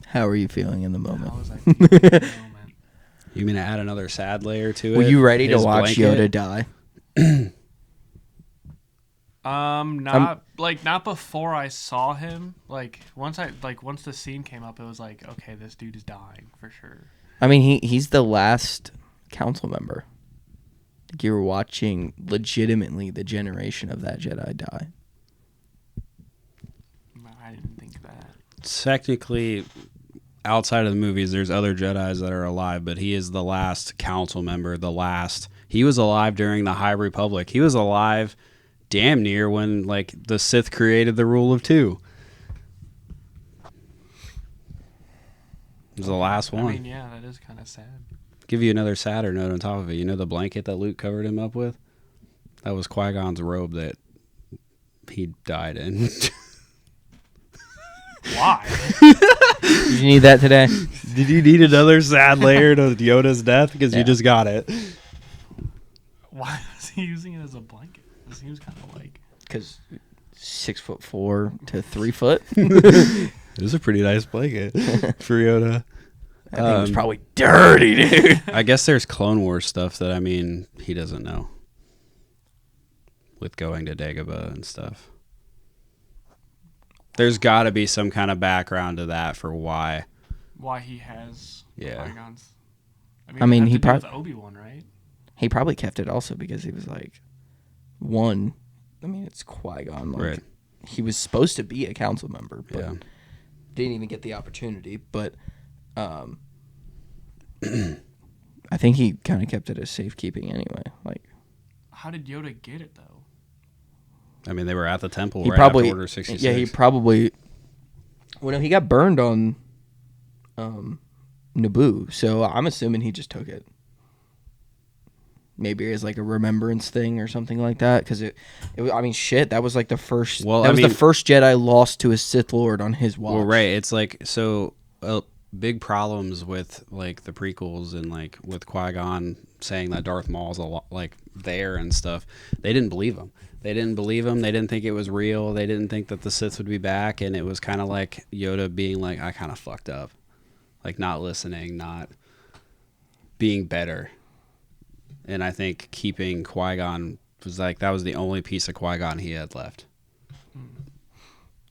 How are you feeling in the moment? How was I feeling in the moment? You mean to add another sad layer to it? Were you ready to His watch blanket? Yoda die? Not before I saw him. Like once the scene came up, it was like, okay, this dude is dying for sure. I mean, he's the last council member. Like you were watching legitimately the generation of that Jedi die. I didn't think that. Technically, outside of the movies, there's other Jedis that are alive, but he is the last council member, He was alive during the High Republic. He was alive damn near when, like, the Sith created the rule of two. It was the last one. I mean, yeah, that is kind of sad. Give you another sadder note on top of it. You know the blanket that Luke covered him up with? That was Qui-Gon's robe that he died in. Why? Did you need that today? Did you need another sad layer to Yoda's death? Because you just got it. Why was he using it as a blanket? It seems kind of like... Because 6'4" to 3 foot. It was a pretty nice blanket for Yoda. I think it was probably dirty, dude. I guess there's Clone Wars stuff that, I mean, he doesn't know. With going to Dagobah and stuff. There's got to be some kind of background to that for why he has Qui-Gon's. I mean, he probably with Obi-Wan, right? He probably kept it also because he was like, one, I mean, it's Qui-Gon. Like, right. He was supposed to be a council member, but didn't even get the opportunity. But I think he kind of kept it as safekeeping anyway. Like, how did Yoda get it, though? I mean, they were at the temple he right probably, after Order 66. Yeah, he probably... Well, no, he got burned on Naboo, so I'm assuming he just took it. Maybe as like a remembrance thing or something like that, because it was, I mean, shit, that was like the first. Well, that was the first Jedi lost to a Sith Lord on his watch. Well, right. It's like so big problems with like the prequels and like with Qui-Gon saying that Darth Maul's a lot like there and stuff. They didn't believe him. They didn't believe him. They didn't think it was real. They didn't think that the Sith would be back, and it was kind of like Yoda being like, "I kind of fucked up," like not listening, not being better. And I think keeping Qui-Gon was like that was the only piece of Qui-Gon he had left.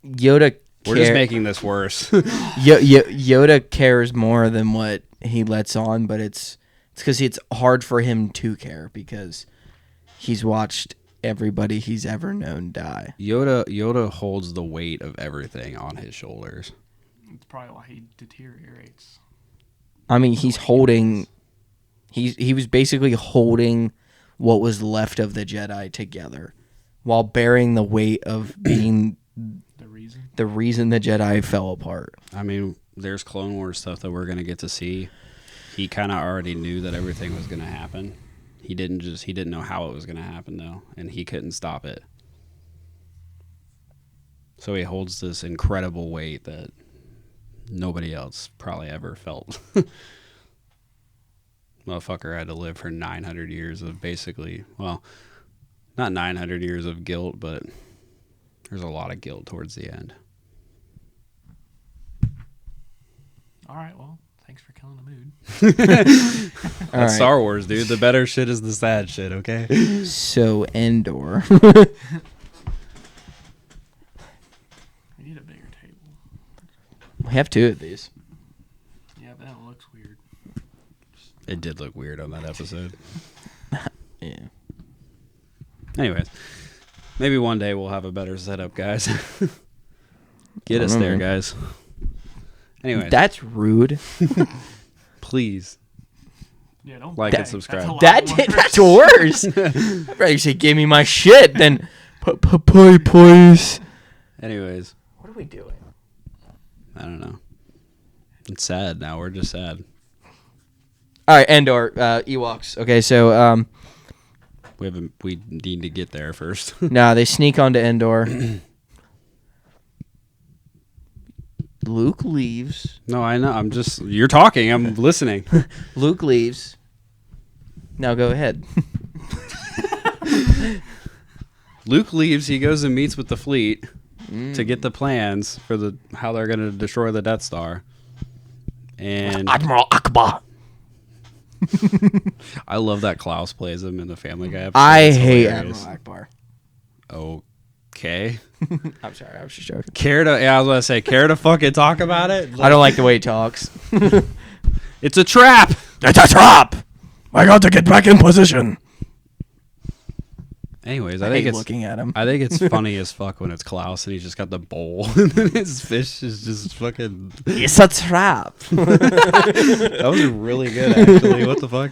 Yoda. We're just making this worse. Yoda cares more than what he lets on, but it's because it's hard for him to care because he's watched everybody he's ever known die. Yoda holds the weight of everything on his shoulders. It's probably why he deteriorates. I mean, he's holding... He was basically holding what was left of the Jedi together while bearing the weight of being the reason the Jedi fell apart. I mean, there's Clone Wars stuff that we're going to get to see. He kind of already knew that everything was going to happen. He didn't know how it was going to happen, though, and he couldn't stop it. So he holds this incredible weight that nobody else probably ever felt. Motherfucker had to live for 900 years of basically, well, not 900 years of guilt, but there's a lot of guilt towards the end. All right, well, thanks for killing the mood. That's right. Star Wars, dude. The better shit is the sad shit, okay? So, Endor. We need a bigger table. We have two of these. Yeah, but that looks weird. It did look weird on that episode. Yeah. Anyways, maybe one day we'll have a better setup, guys. Get us there, guys. Anyway, That's rude. please Yeah, don't like beg. and subscribe. That's worse. I'd rather say, give me my shit than play, please. Anyways, What are we doing? I don't know. It's sad now. We're just sad. All right, Endor, Ewoks. Okay, so We need to get there first. they sneak onto Endor. Luke leaves. No, I know. You're talking. I'm listening. Luke leaves. Now go ahead. Luke leaves. He goes and meets with the fleet to get the plans for how they're going to destroy the Death Star. And Admiral Akbar. I love that Klaus plays him in the Family Guy episode. I It's hate hilarious. Admiral Akbar. Okay. I'm sorry, I was just joking. I was going to say, care to fucking talk about it? I don't like the way he talks. It's a trap. It's a trap. I got to get back in position. Anyways, I I think hate it's looking at him. I think it's funny as fuck when it's Klaus and he's just got the bowl and then his fish is just fucking. It's a trap. That was really good, actually. What the fuck?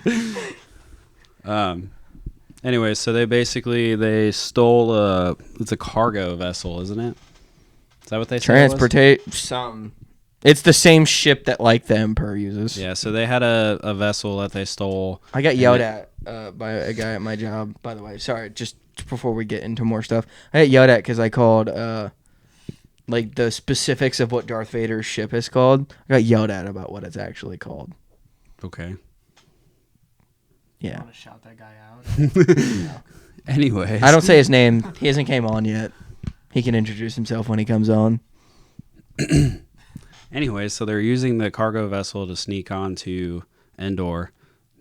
Anyways, so they stole it's a cargo vessel, isn't it? Is that what they said? Transportate something. It's the same ship that like the Emperor uses. Yeah, so they had a vessel that they stole. I got yelled at by a guy at my job, by the way. Sorry, just before we get into more stuff. I got yelled at because I called, like, the specifics of what Darth Vader's ship is called. I got yelled at about what it's actually called. Okay. You Yeah. want to shout that guy out? Anyways. I don't say his name. He hasn't came on yet. He can introduce himself when he comes on. Anyways, so they're using the cargo vessel to sneak onto Endor.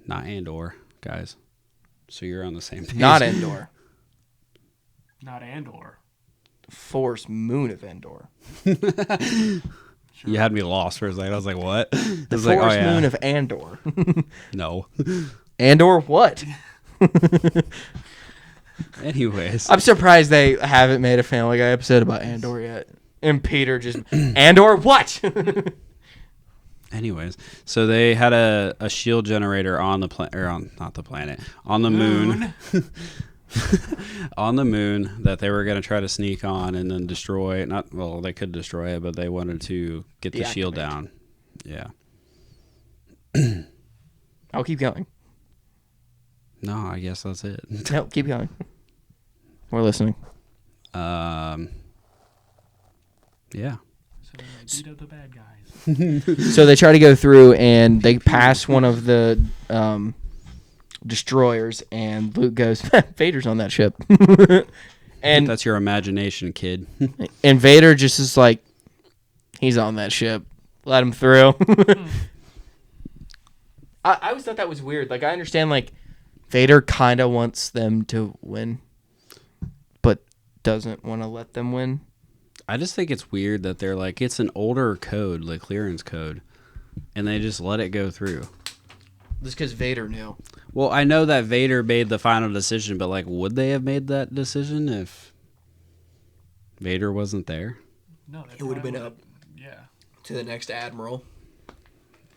Not Andor, guys. So you're on the same page. Not Endor. Not Andor. Force moon of Endor. Sure. You had me lost for a second. I was like, what? The Force moon of Andor. No. Andor what? Anyways. I'm surprised they haven't made a Family Guy episode about Andor yet. And Peter just, Andor what? Anyways, so they had a shield generator on the planet, or not the planet, on the moon. On the moon that they were going to try to sneak on and then destroy it. Well, they could destroy it, but they wanted to get the shield down. Yeah. I'll keep going. No, I guess that's it. No, keep going. We're listening. Yeah. So then they beat up the bad guys. So they try to go through and they pass one of the destroyers, and Luke goes, Vader's on that ship. And That's your imagination, kid. and Vader just is like, he's on that ship. Let him through. I always thought that was weird. Like, I understand, like, Vader kind of wants them to win, but doesn't want to let them win. I just think it's weird that they're like, it's an older code, like clearance code, and they just let it go through. Just because Vader knew. Well, I know that Vader made the final decision, but like, would they have made that decision if Vader wasn't there? No, It would have been up Yeah. to the next admiral.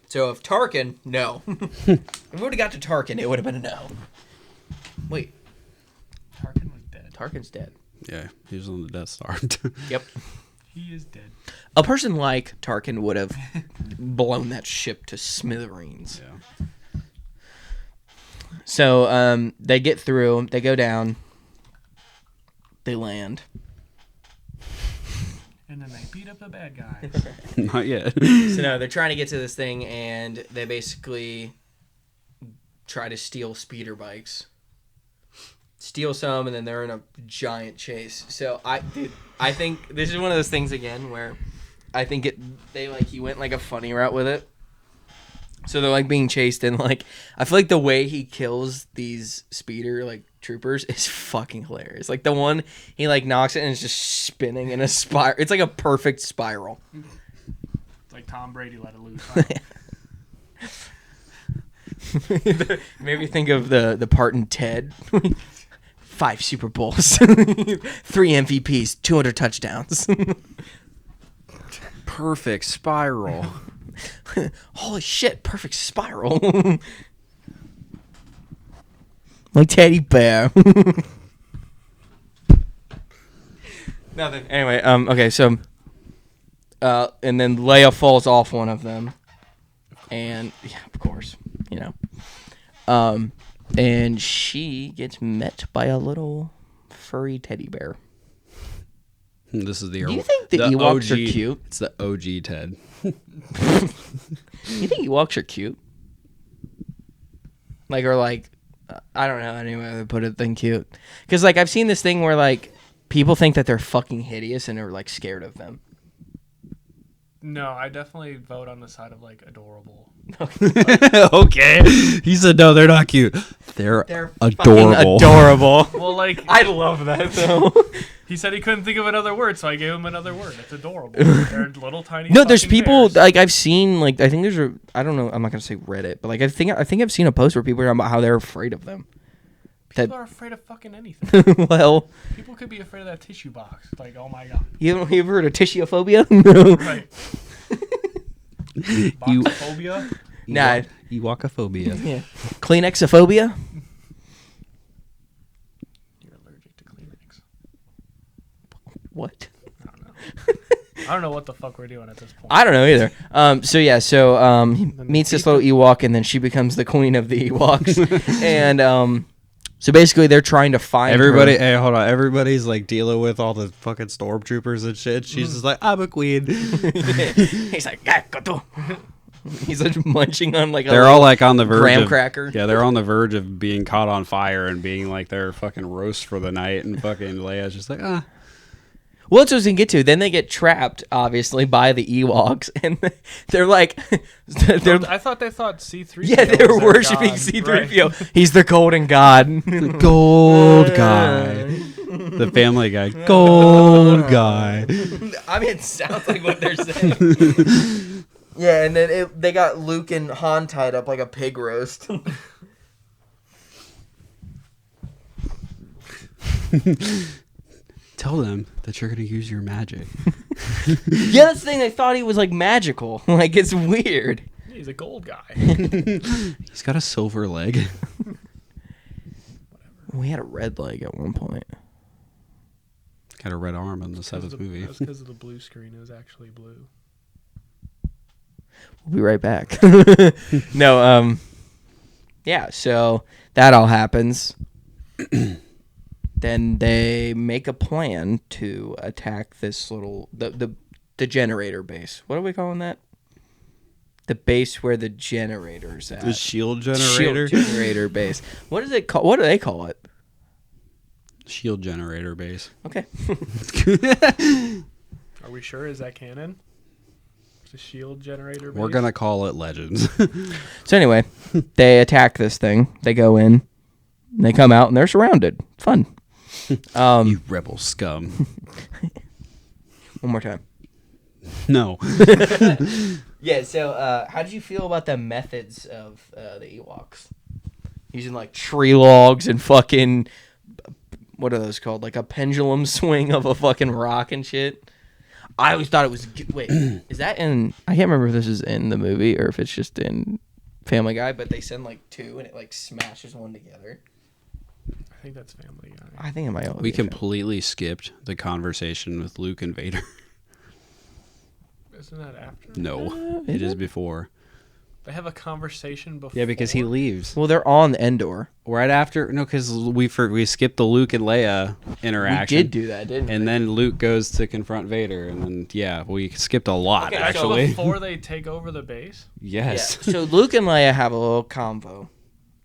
So if Tarkin, no. If we would have got to Tarkin, it would have been a no. Wait, Tarkin was dead. Tarkin's dead. Yeah, he was on the Death Star. Yep. He is dead. A person like Tarkin would have blown that ship to smithereens. Yeah. So they get through, they go down, they land. And then they beat up the bad guys. Not yet. So no, they're trying to get to this thing, and they basically try to steal speeder bikes. Steal some, and then they're in a giant chase. So I think this is one of those things again where I think he went like a funny route with it. So they're like being chased, and like I feel like the way he kills these speeder like troopers is fucking hilarious. Like the one he like knocks it and it's just spinning in a spiral. It's like a perfect spiral. It's like Tom Brady let it loose. Made me think of the part in Ted. 5 Super Bowls, 3 MVPs, 200 touchdowns. Perfect spiral. Holy shit, perfect spiral. Like teddy bear. Nothing. Anyway, okay, so and then Leia falls off one of them. And yeah, of course, you know. And she gets met by a little furry teddy bear. This is the. Do you think the Ewoks are cute? It's the OG Ted. You think Ewoks are cute? Like, or like, I don't know any way to put it than cute. Because like I've seen this thing where like people think that they're fucking hideous and are like scared of them. No, I definitely vote on the side of like adorable. Okay. He said no, they're not cute. They're fucking adorable. adorable. Well, like I love that though. he said he couldn't think of another word, so I gave him another word. It's adorable. They're little tiny. No, there's fucking people bears. like I've seen like I think there's a I don't know I'm not gonna say Reddit but like I think I've seen a post where people are talking about how they're afraid of them. People are afraid of fucking anything. Well, People could be afraid of that tissue box. Like, oh my god. you ever heard of tissue-phobia? No. Right. Boxophobia. Nah. Ewokophobia. Yeah. Kleenexophobia? You're allergic to Kleenex. What? I don't know. I don't know what the fuck we're doing at this point. I don't know either. He meets this little Ewok, and then she becomes the queen of the Ewoks. And so basically, they're trying to find everybody. her. Hey, hold on. Everybody's like dealing with all the fucking stormtroopers and shit. She's just like, I'm a queen. He's like, he's like munching on like. They're all like on the verge graham of, cracker. Yeah, they're on the verge of being caught on fire and being like their fucking roast for the night. And fucking Leia's just like, ah. Well, that's what I was going to get to. Then they get trapped, obviously, by the Ewoks, and they're like, I thought they thought C3PO. Yeah, they were was their worshiping god, C3PO. right? He's the golden god. The gold guy. The Family Guy. Gold guy. I mean, it sounds like what they're saying. Yeah, and then they got Luke and Han tied up like a pig roast. Tell them that you're going to use your magic. Yeah, that's the thing. They thought he was like magical. Like, it's weird. He's a gold guy. He's got a silver leg. We had a red leg at one point. Got a red arm in the seventh movie. That's because of the blue screen. It was actually blue. We'll be right back. No, yeah, so that all happens. Then they make a plan to attack this little the generator base. What are we calling that? The base where the generator's at. The shield generator? Shield generator base. What is it called? What do they call it? Shield generator base. Okay. Are we sure? Is that canon? The shield generator base? We're going to call it Legends. So anyway, they attack this thing. They go in. They come out and they're surrounded. Fun. You rebel scum. One more time. No. Yeah, so how did you feel about the methods of the Ewoks? Using like tree logs and fucking, what are those called? Like a pendulum swing of a fucking rock and shit. I always thought it was, wait, is that in, I can't remember if this is in the movie or if it's just in Family Guy, but they send like two and it like smashes one together. I think that's Family Guy. I think it might all We be completely skipped the conversation with Luke and Vader. Isn't that after? No, is it is it? before. They have a conversation before. Yeah, because he leaves Well, they're on Endor. right after. No, because we skipped the Luke and Leia interaction. We did do that, didn't we? And then Luke goes to confront Vader, and then we skipped a lot Okay, so actually. Before they take over the base? Yes. Yeah. So Luke and Leia have a little convo.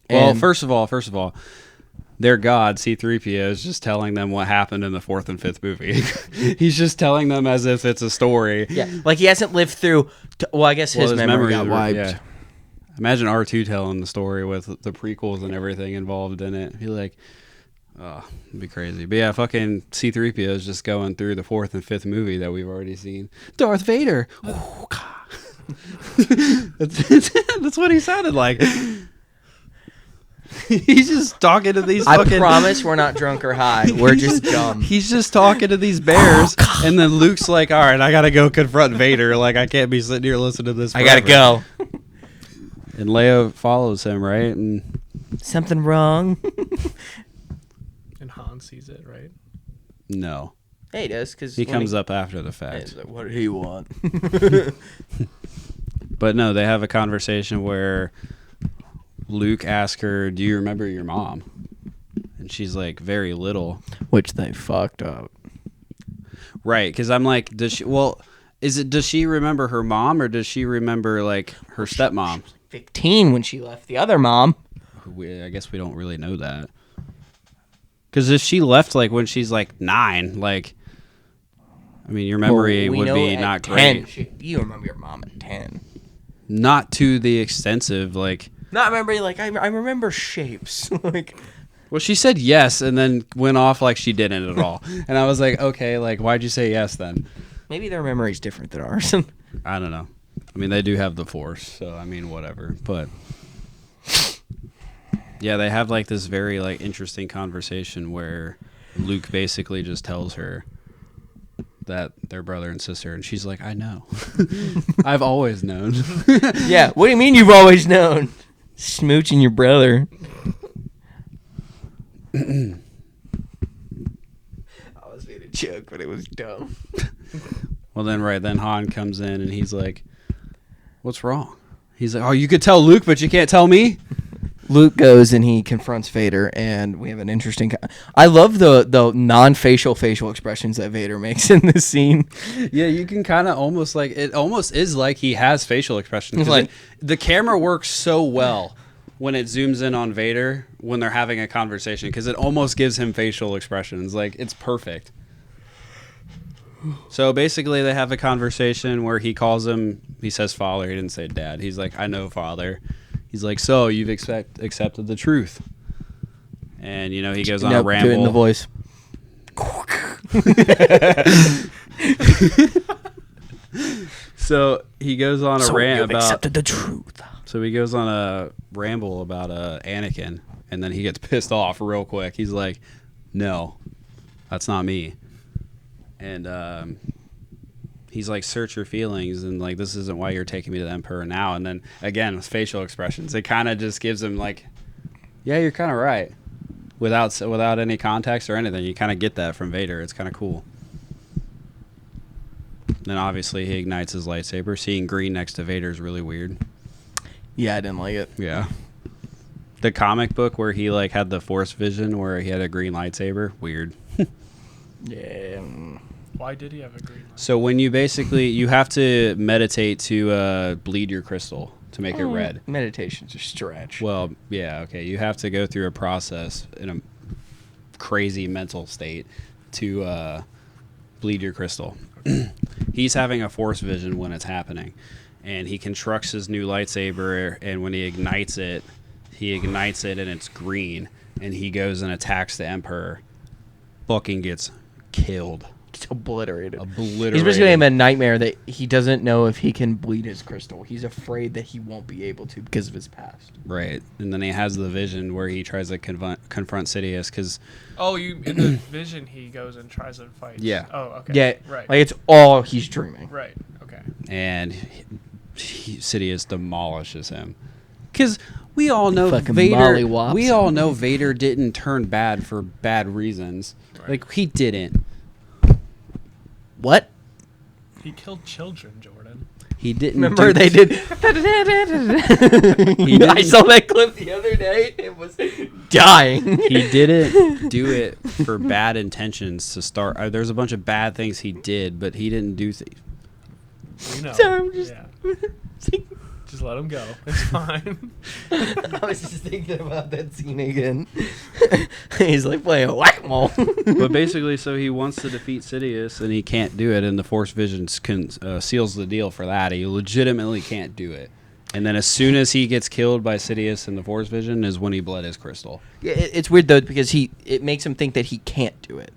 Well, And- first of all, their god C-3PO is just telling them what happened in the fourth and fifth movie. He's just telling them as if it's a story. Yeah, like he hasn't lived through. Well, I guess his memory got wiped. Yeah. Imagine R2 telling the story with the prequels and everything involved in it. Be like, oh, it'd be crazy. But yeah, fucking C-3PO is just going through the fourth and fifth movie that we've already seen. Darth Vader. That's what he sounded like. He's just talking to these I promise we're not drunk or high. We're just dumb. He's just talking to these bears, and then Luke's like, all right, I gotta go confront Vader. Like, I can't be sitting here listening to this I gotta forever." go. And Leia follows him, right? And Something wrong? And Han sees it, right? no, Hey, he does, because he comes up after the fact. He's like, what did he want? But no, they have a conversation where Luke asks her, do you remember your mom? And she's like, very little. Which they fucked up. Right, because I'm like, does she remember her mom, or does she remember like her stepmom? 15 when she left the other mom. I guess we don't really know that. Because if she left like when she's like 9, like, I mean, your memory Well, we would know be at not 10, great. you remember your mom at 10. Not to the extensive, like. Not remember, like, I remember shapes. Like, Well, she said yes and then went off like she didn't at all. And I was like, okay, like, why'd you say yes then? maybe their memory's different than ours. I don't know. I mean, they do have the Force, so I mean, whatever. But yeah, they have like this very like interesting conversation where Luke basically just tells her that they're brother and sister, and she's like, I know. I've always known. Yeah, what do you mean you've always known? Smooching your brother. I was being a joke, but it was dumb. Well, then Han comes in and he's like, "What's wrong?" He's like, "Oh, you could tell Luke, but you can't tell me." Luke goes and he confronts Vader, and we have an interesting. I love the non-facial facial expressions that Vader makes in this scene. Yeah, you can kind of almost like it. Almost is like he has facial expressions. It's like the camera works so well when it zooms in on Vader when they're having a conversation because it almost gives him facial expressions. Like it's perfect. So basically, they have a conversation where he calls him. He says father. He didn't say dad. He's like, "I know, father." He's like, "So you've accepted the truth," and he goes on a ramble. Do it in the voice. So he goes on a rant about accepted the truth. So he goes on a ramble about Anakin, and then he gets pissed off real quick. He's like, "No, that's not me," and he's like, "Search your feelings," and like, "This isn't why you're taking me to the Emperor now." And then again, with facial expressions, it kind of just gives him like, "Yeah, you're kind of right," without any context or anything. You kind of get that from Vader. It's kind of cool. Then obviously he ignites his lightsaber. Seeing green next to Vader is really weird. Yeah, I didn't like it. Yeah. The comic book where he like had the Force vision where he had a green lightsaber, weird. Yeah. Why did he have a green light? So when you have to meditate to bleed your crystal to make it red. Meditation's a stretch. Well, yeah, okay. You have to go through a process in a crazy mental state to bleed your crystal. He's having a Force vision when it's happening, and he constructs his new lightsaber, and when he ignites it and it's green, and he goes and attacks the Emperor. Fucking gets killed. Obliterated. He's basically having a nightmare that he doesn't know if he can bleed his crystal. He's afraid that he won't be able to because of his past. Right. And then he has the vision where he tries to confront Sidious because... Oh, in the vision he goes and tries to fight. Yeah. Oh, okay. Yeah. Right. Like it's all he's dreaming. Right. Okay. And Sidious demolishes him. Because we all know Fucking Vader... mollywops We him. all know Vader didn't turn bad for bad reasons. Right. Like, he didn't. What? He killed children, Jordan. He didn't. Remember they did. I saw that clip the other day. It was dying. He didn't do it for bad intentions to start. There's a bunch of bad things he did, but he didn't do things. We know. Sorry, I'm just. Yeah. Just let him go. It's fine. I was just thinking about that scene again. He's like playing whack-a-mole. But basically, so he wants to defeat Sidious, and he can't do it, and the Force Vision seals the deal for that. He legitimately can't do it. And then as soon as he gets killed by Sidious in the Force Vision is when he bled his crystal. Yeah, it's weird, though, because it makes him think that he can't do it.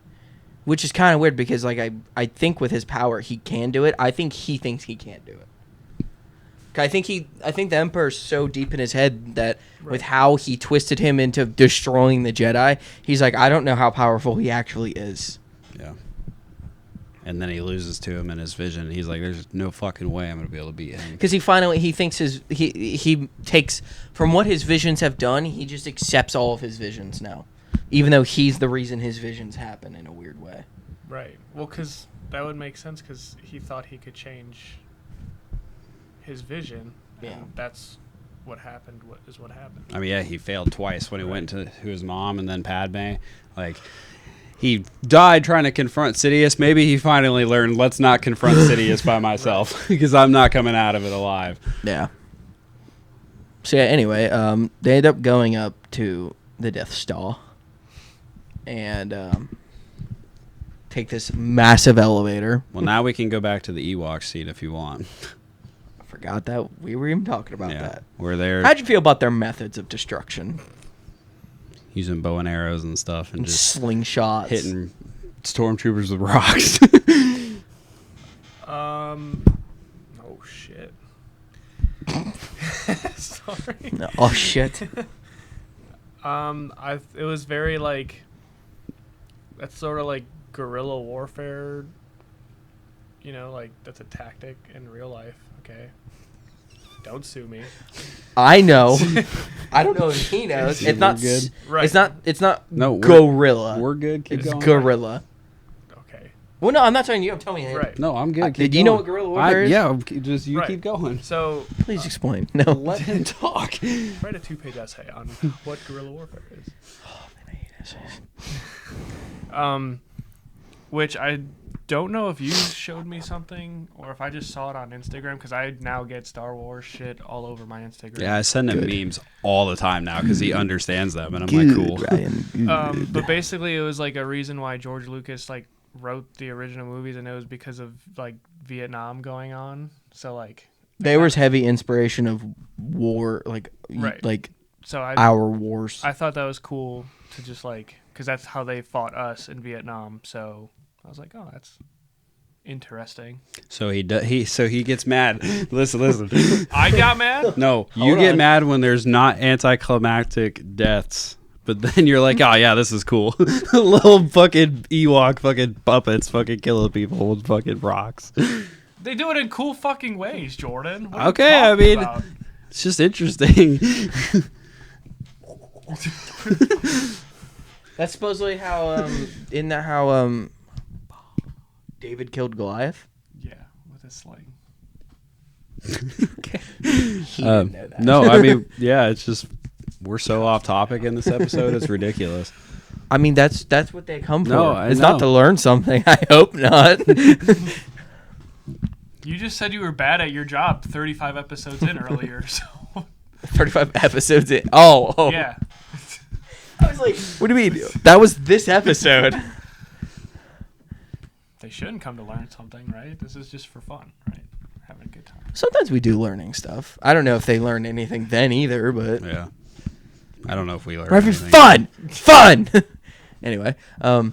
Which is kind of weird, because like I think with his power, he can do it. I think he thinks he can't do it. I think the Emperor's so deep in his head that with how he twisted him into destroying the Jedi, he's like, I don't know how powerful he actually is. Yeah. And then he loses to him in his vision. He's like, there's no fucking way I'm going to be able to beat him. Because he thinks he takes, from what his visions have done, he just accepts all of his visions now. Even though he's the reason his visions happen in a weird way. Right. Well, because that would make sense, because he thought he could change his vision. Yeah. And that's what happened. What happened. I mean, yeah, he failed twice when he went to his mom and then Padme. Like, he died trying to confront Sidious. Maybe he finally learned, let's not confront Sidious by myself, because I'm not coming out of it alive. Yeah. So yeah, anyway, they end up going up to the Death Star and take this massive elevator. Well, now we can go back to the Ewok scene if you want. I forgot that we were even talking about that. We're there. How'd you feel about their methods of destruction? Using bow and arrows and stuff and just slingshots. hitting stormtroopers with rocks. Oh shit. Sorry. Oh shit. It was very like, that's sort of like guerrilla warfare. You know, like that's a tactic in real life. Okay. Don't sue me. I know. I don't know if he knows. It's not good. Right. It's not No, gorilla. We're good. Keep It's going. gorilla. Okay. Well, no, I'm not talking to you. I'm telling you. Right. No, I'm good. Do you know what guerrilla warfare is? Yeah, just you Right. keep going. So Please explain. No. Let him talk. write a 2-page essay on what guerrilla warfare is. Oh, man, I hate essays. Which I don't know if you showed me something or if I just saw it on Instagram because I now get Star Wars shit all over my Instagram. Yeah, I send him memes all the time now because he understands them, and I'm Good, like, cool. Ryan. But basically, it was like a reason why George Lucas like wrote the original movies, and it was because of like Vietnam going on. So like There was heavy inspiration of war, like Right. like so our wars. I thought that was cool to just like because that's how they fought us in Vietnam. So I was like, oh, that's interesting. So he gets mad. Listen. I got mad. No, you Hold get on. mad when there's not anticlimactic deaths. But then you're like, oh yeah, this is cool. Little fucking Ewok fucking puppets fucking killing people with fucking rocks. They do it in cool fucking ways, Jordan. What are you Okay, I talking mean, about? it's just interesting. That's supposedly how isn't that how David killed Goliath? Yeah, with a sling. He didn't know that. No, I mean, yeah, it's just we're so off topic in this episode. It's ridiculous. I mean that's what they come for. No, I it's know. not to learn something. I hope not. You just said you were bad at your job 35 episodes in earlier, so 35 episodes in. Oh. yeah. I was like, what do you mean? That was this episode. They shouldn't come to learn something, right? This is just for fun, right? Having a good time. Sometimes we do learning stuff. I don't know if they learned anything then either, but Yeah, I don't know if we learned we're having anything. fun. Anyway, where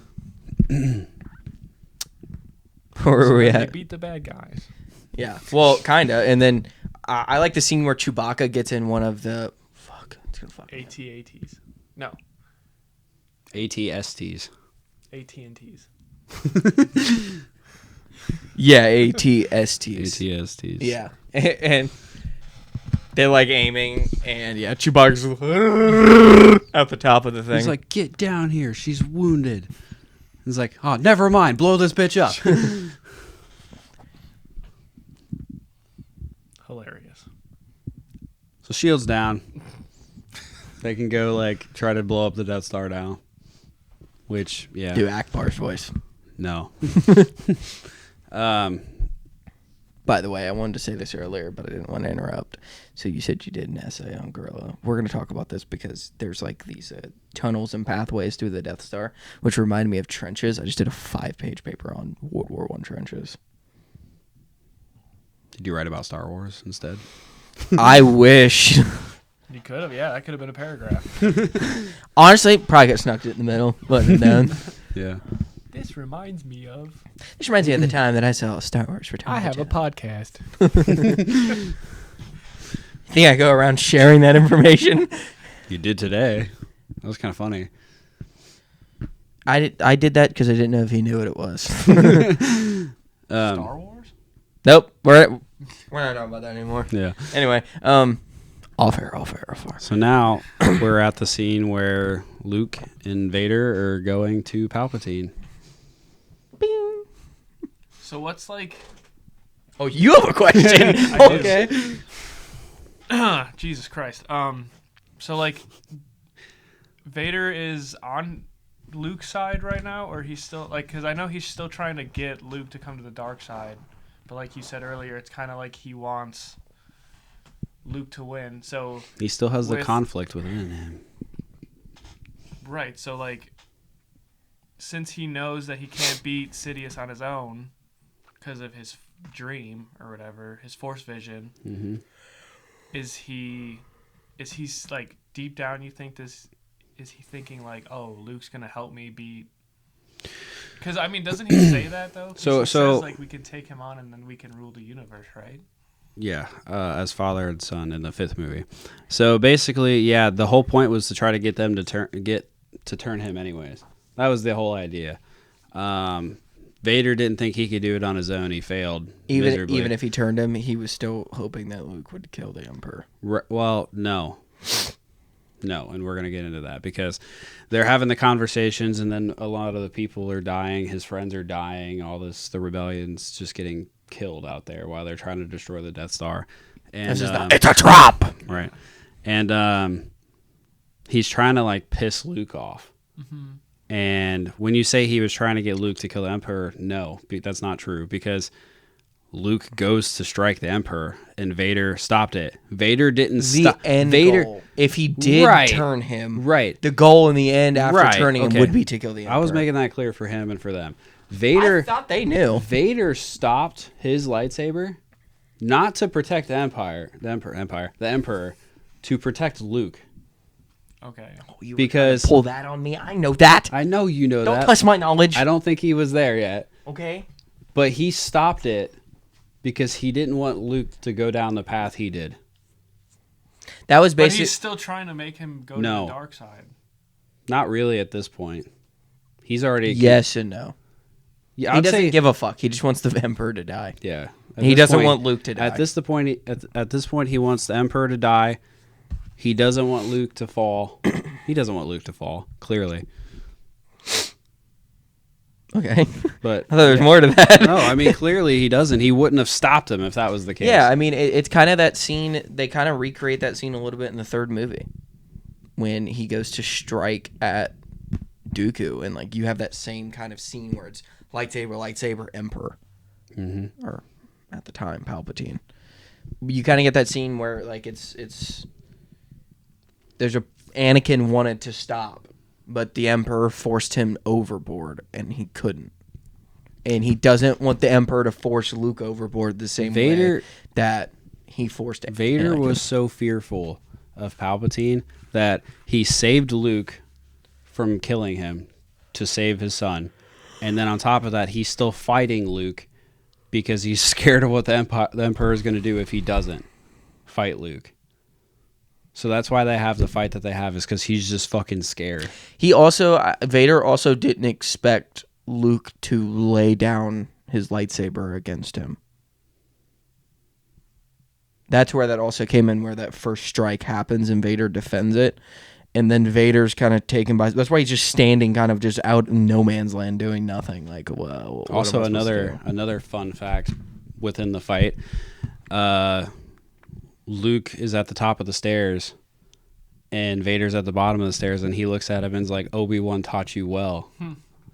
were we They at? beat the bad guys. Yeah, well, kinda. And then I like the scene where Chewbacca gets in one of the it's gonna fuck me up. AT-ATs. No, ATSTs. AT&Ts. Yeah, ATSTs. ATSTs. Yeah, and they're like aiming, and yeah, Chewbacca's at the top of the thing. He's like, get down here. She's wounded. He's like, oh, never mind. Blow this bitch up. Hilarious. So shield's down. They can go like try to blow up the Death Star now. Which, yeah, do Akbar's voice. no. By the way, I wanted to say this earlier, but I didn't want to interrupt. So you said you did an essay on Gorilla. We're going to talk about this because there's like these tunnels and pathways through the Death Star, which remind me of trenches. I just did a 5-page paper on World War I trenches. Did you write about Star Wars instead? I wish. You could have, yeah. That could have been a paragraph. Honestly, probably got snuck it in the middle. Letting it down. Yeah. This reminds me of. This reminds me of the time that I saw Star Wars for Tom. podcast. Think I go around sharing that information? You did today. That was kind of funny. I did that because I didn't know if he knew what it was. Star Wars? Nope. We're not talking about that anymore. Yeah. Anyway, off air. So now we're at the scene where Luke and Vader are going to Palpatine. Bing. So what's like. Oh, you have a question? I do. Okay. Jesus Christ. So like. Vader is on Luke's side right now, or he's still. Like, because I know he's still trying to get Luke to come to the dark side. But like you said earlier, it's kind of like he wants Luke to win. So He still has the With- conflict within him. right, so like since he knows that he can't beat Sidious on his own because of his dream or whatever, his Force vision, Mm-hmm. is he like deep down? You think is he thinking like, oh, Luke's gonna help me beat? Because I mean, doesn't he say that though? 'Cause So- he so- says, like we can take him on and then we can rule the universe, right? Yeah, as father and son in the 5th movie. So basically, yeah, the whole point was to try to get them to turn him anyways. That was the whole idea. Vader didn't think he could do it on his own. He failed miserably. Even if he turned him, he was still hoping that Luke would kill the Emperor. Well, no. No, and we're going to get into that because they're having the conversations, and then a lot of the people are dying. His friends are dying. The rebellion's just getting killed out there while they're trying to destroy the Death Star. And it's a trap. Right. And he's trying to like piss Luke off. Mm-hmm. And when you say he was trying to get Luke to kill the Emperor, no, that's not true because Luke goes to strike the Emperor and Vader stopped it. Vader didn't stop. Vader, goal, if he did turn him, the goal in the end after turning him would be to kill the Emperor. I was making that clear for him and for them. Vader, I thought they knew. Vader stopped his lightsaber not to protect the Emperor, to protect Luke. Okay. Because pull that on me. I know that. I know you know that. Don't test my knowledge. I don't think he was there yet. Okay. But he stopped it because he didn't want Luke to go down the path he did. That was But basically. he's still trying to make him go to the dark side. Not really at this point. He's already Yes and no. Yeah, he doesn't give a fuck. He just wants the Emperor to die. Yeah. He doesn't want Luke to die. At this point, he wants the Emperor to die. He doesn't want Luke to fall. He doesn't want Luke to fall, clearly. Okay. But I thought there was more to that. No, I mean, clearly he doesn't. He wouldn't have stopped him if that was the case. Yeah, I mean, it's kind of that scene. They kind of recreate that scene a little bit in the third movie when he goes to strike at Dooku. And, like, you have that same kind of scene where it's lightsaber, Emperor. Mm-hmm. Or, at the time, Palpatine. You kind of get that scene where, like, it's Anakin wanted to stop, but the Emperor forced him overboard, and he couldn't. And he doesn't want the Emperor to force Luke overboard the same way that he forced Vader Anakin. was so fearful of Palpatine that he saved Luke from killing him to save his son. And then on top of that, he's still fighting Luke because he's scared of what the Emperor is going to do if he doesn't fight Luke. So that's why they have the fight that they have, is because he's just fucking scared. Vader also didn't expect Luke to lay down his lightsaber against him. That's where that also came in, where that first strike happens and Vader defends it. And then Vader's kind of taken by... That's why he's just standing kind of just out in no man's land doing nothing. Like, well, also, another fun fact within the fight, Luke is at the top of the stairs and Vader's at the bottom of the stairs, and he looks at him and's like, Obi-Wan taught you well,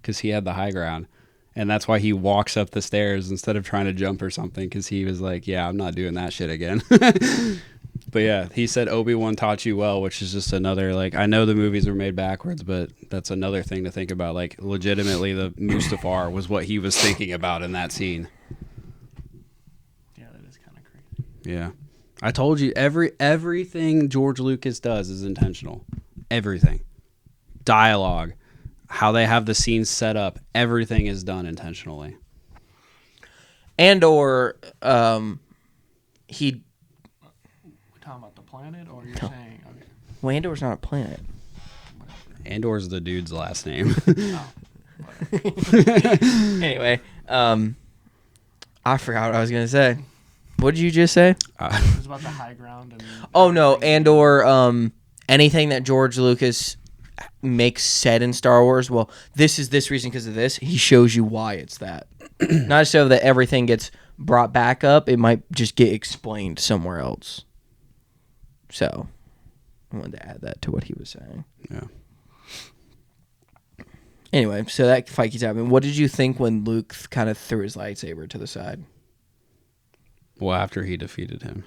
because he had the high ground. And that's why he walks up the stairs instead of trying to jump or something, because he was like, yeah, I'm not doing that shit again. But yeah, he said Obi-Wan taught you well, which is just another, like, I know the movies were made backwards, but that's another thing to think about. Like, legitimately, the Mustafar was what he was thinking about in that scene. Yeah, that is kind of crazy. Yeah. I told you, everything George Lucas does is intentional. Everything. Dialogue, how they have the scenes set up, everything is done intentionally. We're talking about the planet, or you're saying... Okay. Well, Andor's not a planet. Andor's the dude's last name. Anyway, I forgot what I was going to say. What did you just say? It was about the high ground. And Oh, no. Andor, anything that George Lucas makes said in Star Wars, well, this is this reason because of this. He shows you why it's that. Not so that everything gets brought back up. It might just get explained somewhere else. So, I wanted to add that to what he was saying. Yeah. Anyway, so that fight keeps happening. What did you think when Luke kind of threw his lightsaber to the side? Well, after he defeated him.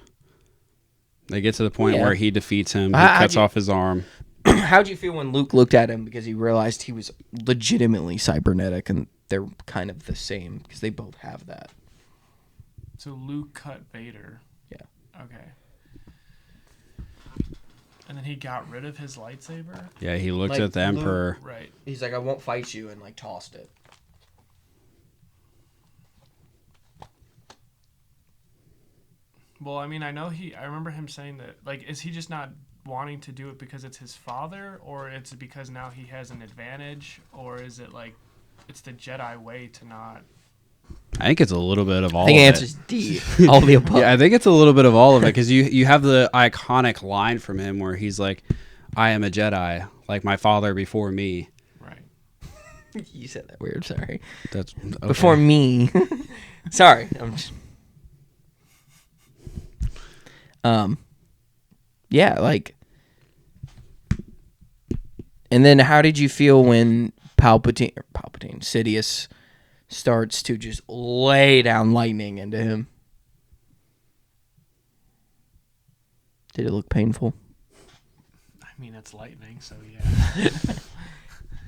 They get to the point where he defeats him, he How'd cuts you- off his arm. How'd you feel when Luke looked at him because he realized he was legitimately cybernetic and they're kind of the same because they both have that? So Luke cut Vader. Yeah. Okay. And then he got rid of his lightsaber? Yeah, he looked Like at the Emperor. Right. He's like, I won't fight you, and like tossed it. Well, I mean, I remember him saying that, like, is he just not wanting to do it because it's his father, or it's because now he has an advantage, or is it like it's the Jedi way to not... I think it's a little bit of all I think of the it. answer is D. All the above. Yeah, I think it's a little bit of all of it, because you have the iconic line from him where he's like, I am a Jedi, like my father before me. Right. You said that weird. Sorry. That's okay. Before me. Sorry. I'm just. Yeah, like. And then, how did you feel when Palpatine, Sidious, starts to just lay down lightning into him? Did it look painful? I mean, it's lightning, so yeah.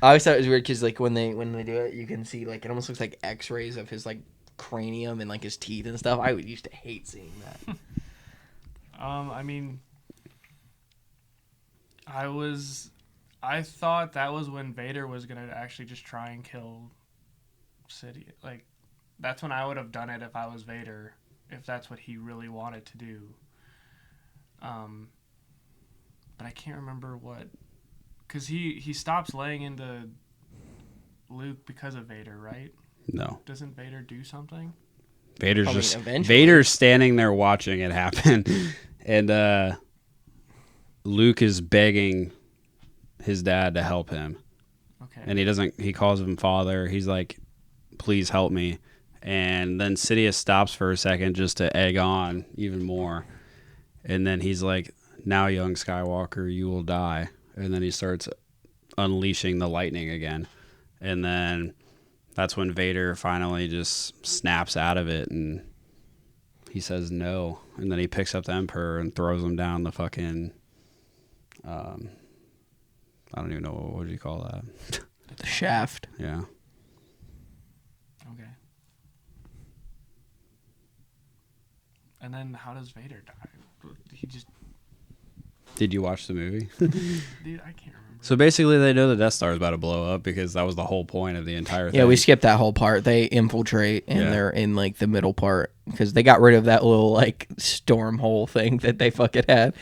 I always thought it was weird because, like, when they do it, you can see, like, it almost looks like X-rays of his, like, cranium and, like, his teeth and stuff. I used to hate seeing that. I mean, I thought that was when Vader was gonna actually just try and kill Sidious. Like, that's when I would have done it if I was Vader, if that's what he really wanted to do. But I can't remember what, because he stops laying into Luke because of Vader, right? No. Doesn't Vader do something? Vader's standing there watching it happen, and Luke is begging his dad to help him. Okay. And he calls him father. He's like, please help me. And then Sidious stops for a second just to egg on even more. And then he's like, now young Skywalker, you will die. And then he starts unleashing the lightning again. And then that's when Vader finally just snaps out of it and he says no. And then he picks up the Emperor and throws him down the fucking, I don't even know, what would you call that? The shaft. Yeah. Okay. And then how does Vader die? He just... Did you watch the movie? Dude, I can't remember. So basically they know the Death Star is about to blow up because that was the whole point of the entire thing. Yeah, we skipped that whole part. They infiltrate and they're in like the middle part because they got rid of that little like storm hole thing that they fucking had.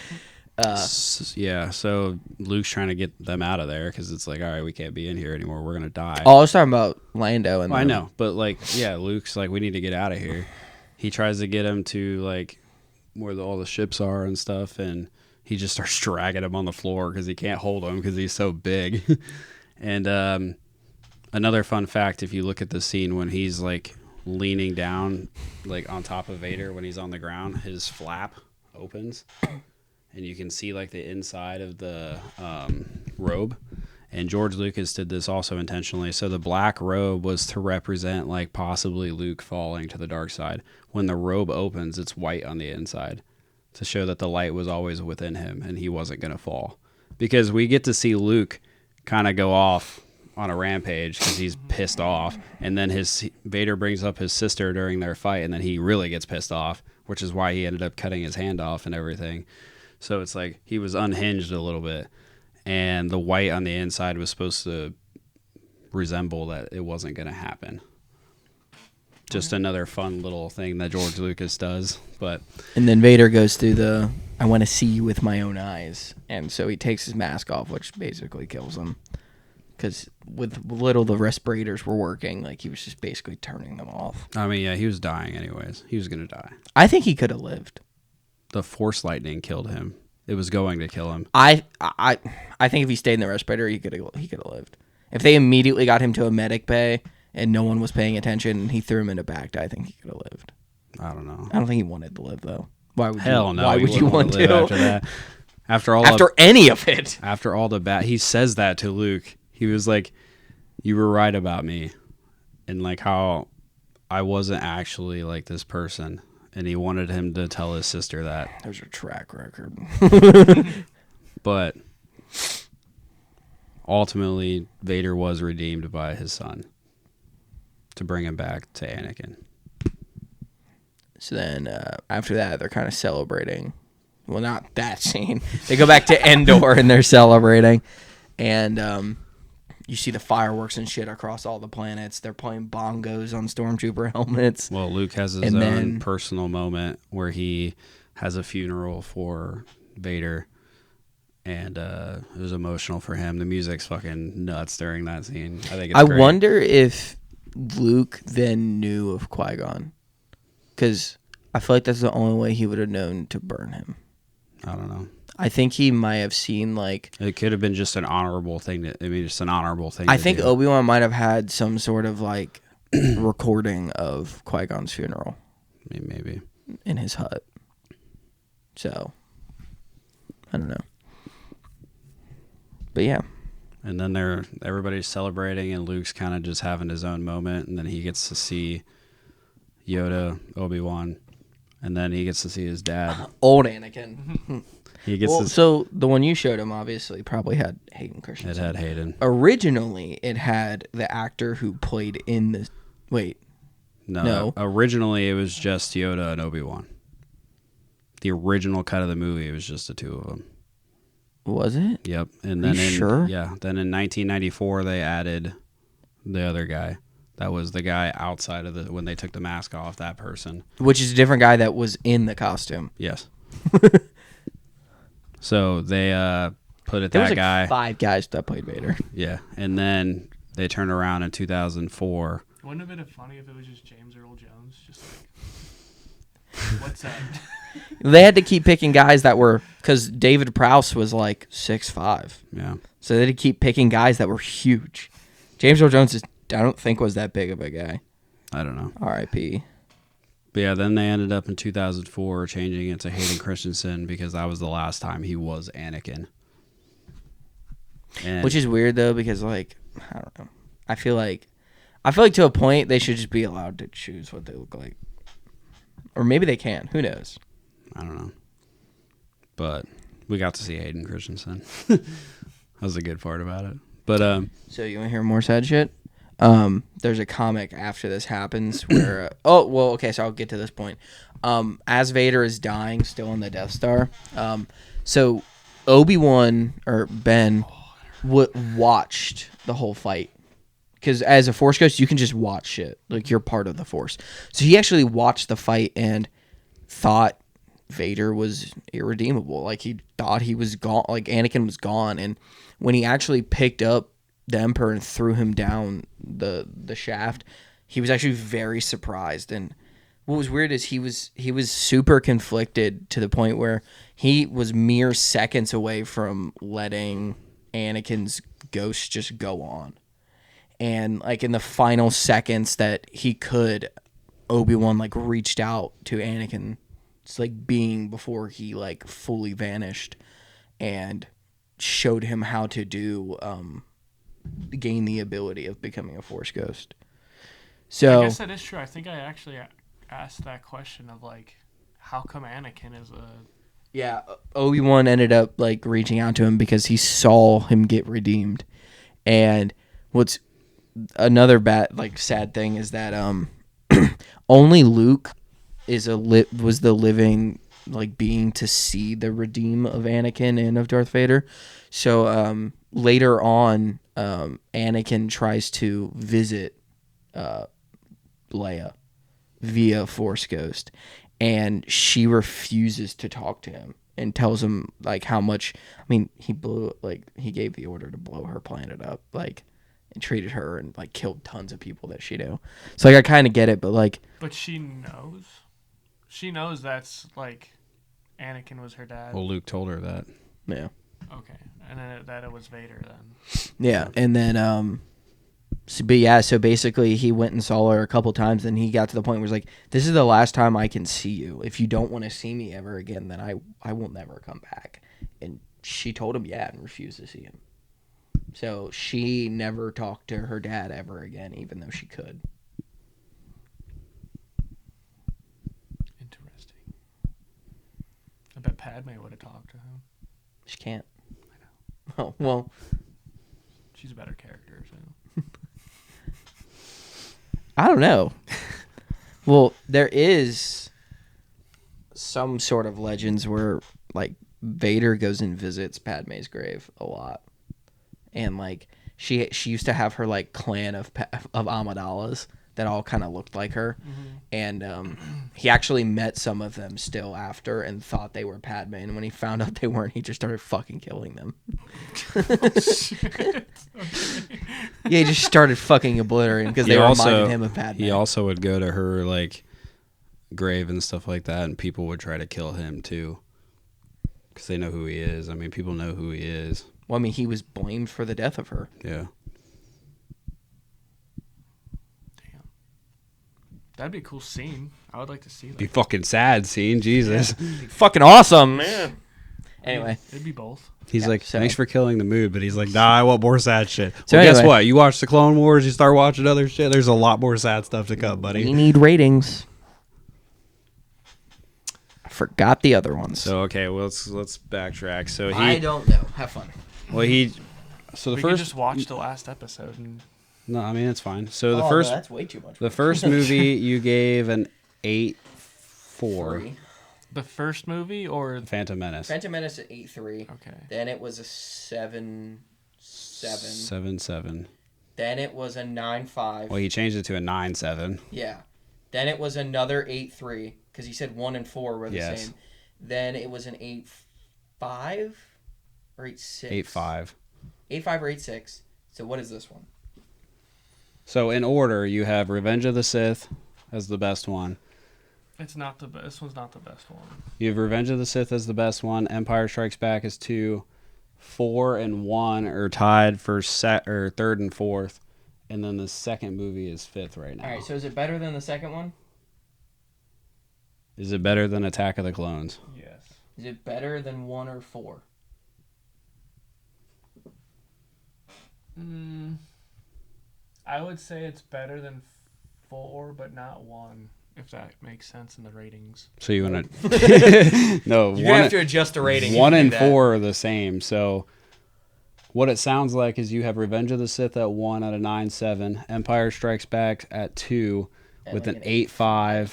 Yeah, so Luke's trying to get them out of there because it's like, all right, we can't be in here anymore. We're going to die. Oh, I was talking about Lando. And I know, but like, yeah, Luke's like, we need to get out of here. He tries to get him to like where all the ships are and stuff, and he just starts dragging him on the floor because he can't hold him because he's so big. And another fun fact, if you look at the scene when he's like leaning down like on top of Vader when he's on the ground, his flap opens and you can see like the inside of the robe. And George Lucas did this also intentionally. So the black robe was to represent like possibly Luke falling to the dark side. When the robe opens, it's white on the inside to show that the light was always within him and he wasn't going to fall. Because we get to see Luke kind of go off on a rampage because he's pissed off. And then Vader brings up his sister during their fight, and then he really gets pissed off, which is why he ended up cutting his hand off and everything. So it's like he was unhinged a little bit. And the white on the inside was supposed to resemble that it wasn't going to happen. Just another fun little thing that George Lucas does. And then Vader goes through the, I want to see you with my own eyes. And so he takes his mask off, which basically kills him. Because with little the respirators were working, like he was just basically turning them off. I mean, yeah, he was dying anyways. He was going to die. I think he could have lived. The Force lightning killed him. It was going to kill him. I think if he stayed in the respirator, he could have lived. If they immediately got him to a medic bay and no one was paying attention and he threw him into Bacta, I think he could have lived. I don't know. I don't think he wanted to live though. Why would Hell you? No, why would you want to live after that? After any of it. After all the he says that to Luke. He was like, "You were right about me," and like how I wasn't actually like this person. And he wanted him to tell his sister that. There's your track record. But ultimately, Vader was redeemed by his son to bring him back to Anakin. So then after that, they're kind of celebrating. Well, not that scene. They go back to Endor and they're celebrating. And you see the fireworks and shit across all the planets. They're playing bongos on Stormtrooper helmets. Well, Luke has his own personal moment where he has a funeral for Vader, and it was emotional for him. The music's fucking nuts during that scene. I think it's great. Wonder if Luke then knew of Qui-Gon, because I feel like that's the only way he would have known to burn him. I don't know. I think he might have seen like. It could have been just an honorable thing. Just an honorable thing. I to think do. Obi-Wan might have had some sort of like recording of Qui-Gon's funeral Maybe. in his hut. So, I don't know. But yeah. And then everybody's celebrating, and Luke's kind of just having his own moment, and then he gets to see Yoda, Obi-Wan, and then he gets to see his dad. Old Anakin. He gets So the one you showed him obviously probably had Hayden Christensen. It had Hayden. Originally, it had the actor who played in the. Wait. No. Originally, it was just Yoda and Obi-Wan. The original cut of the movie, it was just the two of them. Was it? Yep. And then sure? Yeah. Then in 1994, they added the other guy. That was the guy outside of when they took the mask off. That person. Which is a different guy that was in the costume. Yes. So they put it There that was like guy. 5 guys that played Vader. Yeah, and then they turned around in 2004. Wouldn't it have been funny if it was just James Earl Jones? Just like, what's that? They had to keep picking guys that were, because David Prowse was like 6'5". Yeah. So they had to keep picking guys that were huge. James Earl Jones, I don't think was that big of a guy. I don't know. R.I.P. But yeah, then they ended up in 2004 changing it to Hayden Christensen because that was the last time he was Anakin. And Which is weird though, because like, I don't know. I feel like to a point they should just be allowed to choose what they look like. Or maybe they can. Who knows? I don't know. But we got to see Hayden Christensen. That was a good part about it. But So you want to hear more sad shit? There's a comic after this happens where so I'll get to this point. As Vader is dying still on the Death Star, so Obi-Wan or Ben watched the whole fight, because as a Force ghost you can just watch shit, like you're part of the Force. So he actually watched the fight and thought Vader was irredeemable, like he thought he was gone, like Anakin was gone. And when he actually picked up the Emperor and threw him down the shaft, he was actually very surprised. And what was weird is he was super conflicted to the point where he was mere seconds away from letting Anakin's ghost just go on. And like in the final seconds that he could, Obi-Wan like reached out to Anakin's like being before he like fully vanished and showed him how to gain the ability of becoming a Force ghost. So I guess that is true. I think I actually asked that question of like, how come Anakin is a... Yeah, Obi-Wan ended up like reaching out to him because he saw him get redeemed. And what's another sad thing is that only Luke was the living like being to see the redeem of Anakin and of Darth Vader. So later on, Anakin tries to visit Leia via Force Ghost, and she refuses to talk to him and tells him like how much. I mean, he gave the order to blow her planet up, like, and treated her and like killed tons of people that she knew. So like I kind of get it, but like. But she knows. She knows that's like Anakin was her dad. well, Luke told her that. Yeah. Okay, and then that it was Vader then. Yeah, and then so basically he went and saw her a couple times, and he got to the point where he's like, this is the last time I can see you. If you don't want to see me ever again, then I will never come back. And she told him yeah and refused to see him. So she never talked to her dad ever again, even though she could. Interesting. I bet Padme would have talked to him. She can't. I know. Oh, well. She's a better character, so. I don't know. Well, there is some sort of legends where like Vader goes and visits Padme's grave a lot, and like she used to have her like clan of Amidala's that all kind of looked like her, and he actually met some of them still after and thought they were Padme, and when he found out they weren't, he just started fucking killing them. Yeah, he just started fucking obliterating because they reminded him of Padme. He also would go to her like grave and stuff like that, and people would try to kill him too. Because they know who he is. I mean, people know who he is. Well, I mean, he was blamed for the death of her. Yeah. Damn. That'd be a cool scene. I would like to see that. Be fucking sad scene, Jesus. Fucking awesome, man. Anyway. It'd be both. He's Yeah, like, so- thanks for killing the mood, but he's like, nah, I want more sad shit. So Well, guess anyway. what? You watch the Clone Wars, you start watching other shit, there's a lot more sad stuff to come, buddy. We need ratings. I forgot the other ones. So, okay, well, let's backtrack. So I don't know. Have fun. well, so the We could first, just watch the last episode and no, I mean, it's fine. So the Oh, first, no, that's way too much. the first movie you gave an 8.4. 3. the first movie or Phantom Menace. Phantom Menace at 8.3. okay. Then it was a 7.7. 7.7. Then it was a 9.5. Well, he changed it to a 9.7. Yeah. Then it was another 8.3 because he said 1 and 4 were the Yes. same. Then it was an 8.5 or 8.6. 8.5. 8.5 or 8.6. So what is this one? So in order, you have Revenge of the Sith as the best one. It's not the best. This one's not the best one. You have Revenge of the Sith as the best one. Empire Strikes Back is 2. 4 and 1 are tied for third and fourth, and then the second movie is fifth right now. All right. So is it better than the second one? Is it better than Attack of the Clones? Yes. Is it better than 1 or 4? I would say it's better than 4, but not 1. If that makes sense in the ratings. So you want to? No, You're gonna have to adjust the rating. if 1 you do and that. 4 are the same. So what it sounds like is you have Revenge of the Sith at 1 at a 9.7, Empire Strikes Back at 2 At with like an an 8.5,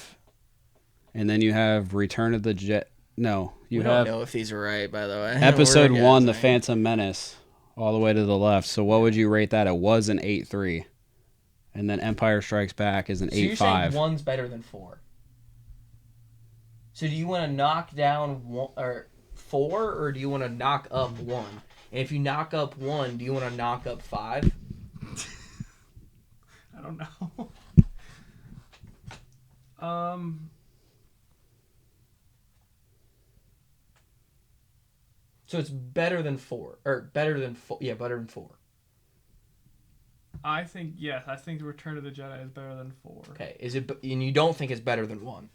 and then you have Return of the Jet. No, you We have don't know if these are right, by the way. Episode We're 1, The guessing. Phantom Menace, all the way to the left. So what would you rate that? It was an 8.3, and then Empire Strikes Back is an So you're saying 8.5. 1's better than 4. So do you want to knock down 1 or 4, or do you want to knock up 1? And if you knock up 1, do you want to knock up 5? I don't know. So it's better than 4, or better than 4. Yeah, better than 4. I think yes. I think the Return of the Jedi is better than 4. Okay, is it? And you don't think it's better than 1?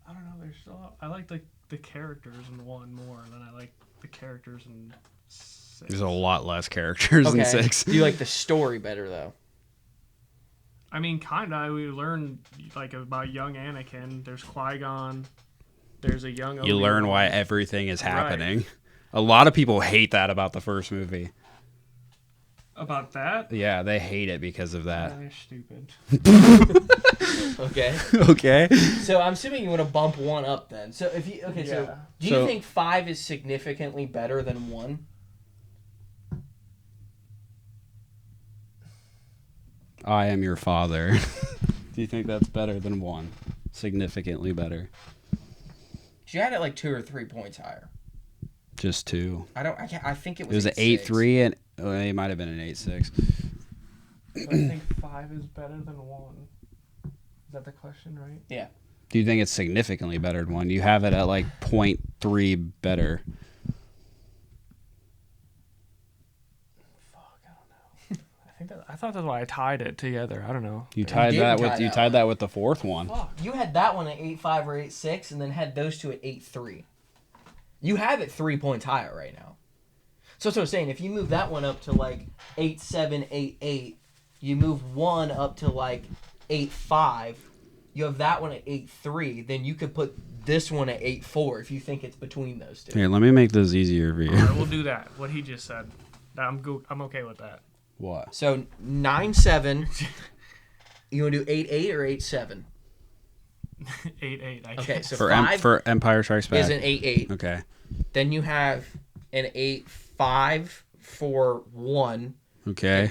I don't know. There's still. I like the characters in 1 more than I like the characters in 6. There's a lot less characters in 6. Do you like the story better though? I mean, kinda. We learn like about young Anakin. There's Qui-Gon. There's a young. You learn Obi-Wan. why everything is Right. happening. A lot of people hate that about the first movie. About that. Yeah, they hate it because of that. They're stupid. Okay. Okay. So I'm assuming you want to bump 1 up then. So if you so Yeah. do you So- think 5 is significantly better than 1? I am your father. Do you think that's better than 1? Significantly better. She had it like 2 or 3 points higher. Just 2. I think it was. It was an 8.6. 8.3 and it might have been an 8.6. So I think 5 is better than 1. Is that the question, right? Yeah. Do you think it's significantly better than 1? You have it at like 0.3 better. Fuck, I don't know. I thought that's why I tied it together. I don't know. You tied did that tie with you that tied one. that with the fourth one. Fuck, you had that one at 8.5 or 8.6, and then had those two at 8.3. You have it 3 points higher right now. So that's what I'm saying. If you move that one up to like 8.7, 8.8, you move 1 up to like 8.5. You have that one at 8.3. Then you could put this one at 8.4 if you think it's between those two. Here, let me make this easier for you. All right, we'll do that. What he just said. I'm okay with that. What? So 9.7. You want to do 8.8 or 8.7? 8-8. I Okay, guess. so For 5 for Empire Strikes Back. is an 8.8. Okay. Then you have an 8.5 for 1. Okay.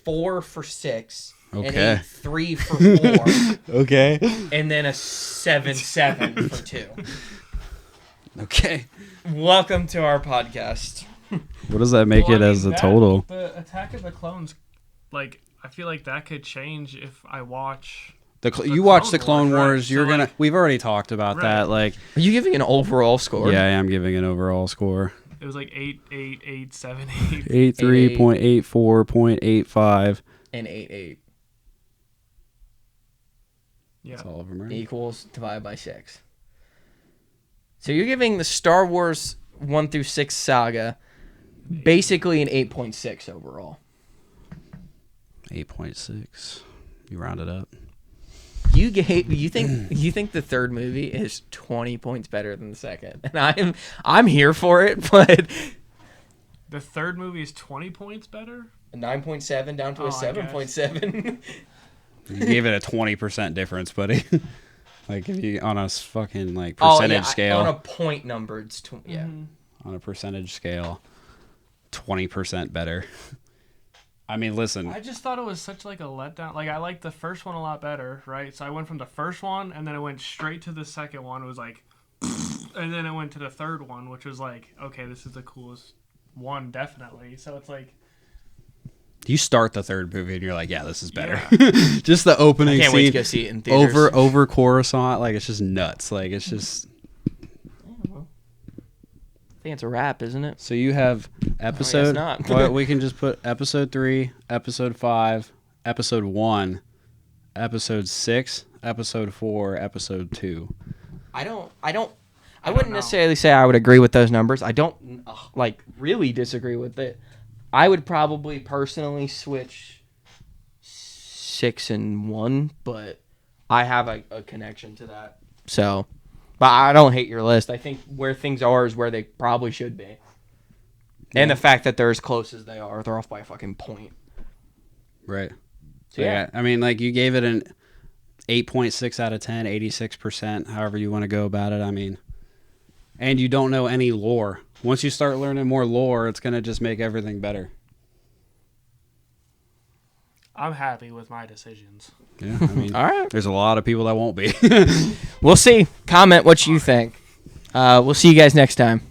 8.4 for 6. Okay. And 8.3 for 4. Okay. And then a 7.7 for 2. Okay. Welcome to our podcast. What does that make Well, it I as mean, a total? The Attack of the Clones, like, I feel like that could change if I watch. You watch the Clone Clone Wars, Wars, right? you're So, gonna. like- We've already talked about Right. that. Like, Are you giving an overall score? yeah, I am giving an overall score. It was like 8.878. 83.84.85. And 8 Yeah. That's all of them, right? equals divided by 6. So you're giving the Star Wars 1 through 6 saga basically an 8.6 overall. 8.6. You round it up. You think the third movie is 20 points better than the second, and I'm here for it, but The third movie is 20 points better. a 9.7 down to Oh, a I guess. 7.7. You gave it a 20% difference, buddy. Like if you on a fucking like percentage scale. on a point number, it's yeah. Mm-hmm. On a percentage scale, 20% better. I mean, listen. I just thought it was such like a letdown. Like I liked the first one a lot better, right? So I went from the first one, and then I went straight to the second one. It was like, and then I went to the third one, which was like, okay, this is the coolest one, definitely. So it's like, You start the third movie and you're like, yeah, this is better. Yeah. Just the opening Can't scene wait to go see it in theaters. over Coruscant, like it's just nuts. Like it's just. I think it's a wrap, isn't it? So you have episode. not. Well, we can just put episode 3, episode 5, episode 1, episode 6, episode 4, episode 2. I don't wouldn't know. necessarily say I would agree with those numbers. I don't like really disagree with it. I would probably personally switch 6 and 1, but I have a connection to that. So, but I don't hate your list. I think where things are is where they probably should be. And the fact that they're as close as they are, they're off by a fucking point. Right. So, yeah. I mean, like you gave it an 8.6 out of 10, 86%, however you want to go about it. I mean, and you don't know any lore. Once you start learning more lore, it's going to just make everything better. I'm happy with my decisions. Yeah, I mean, All right. there's a lot of people that won't be. We'll see. Comment what you think. We'll see you guys next time.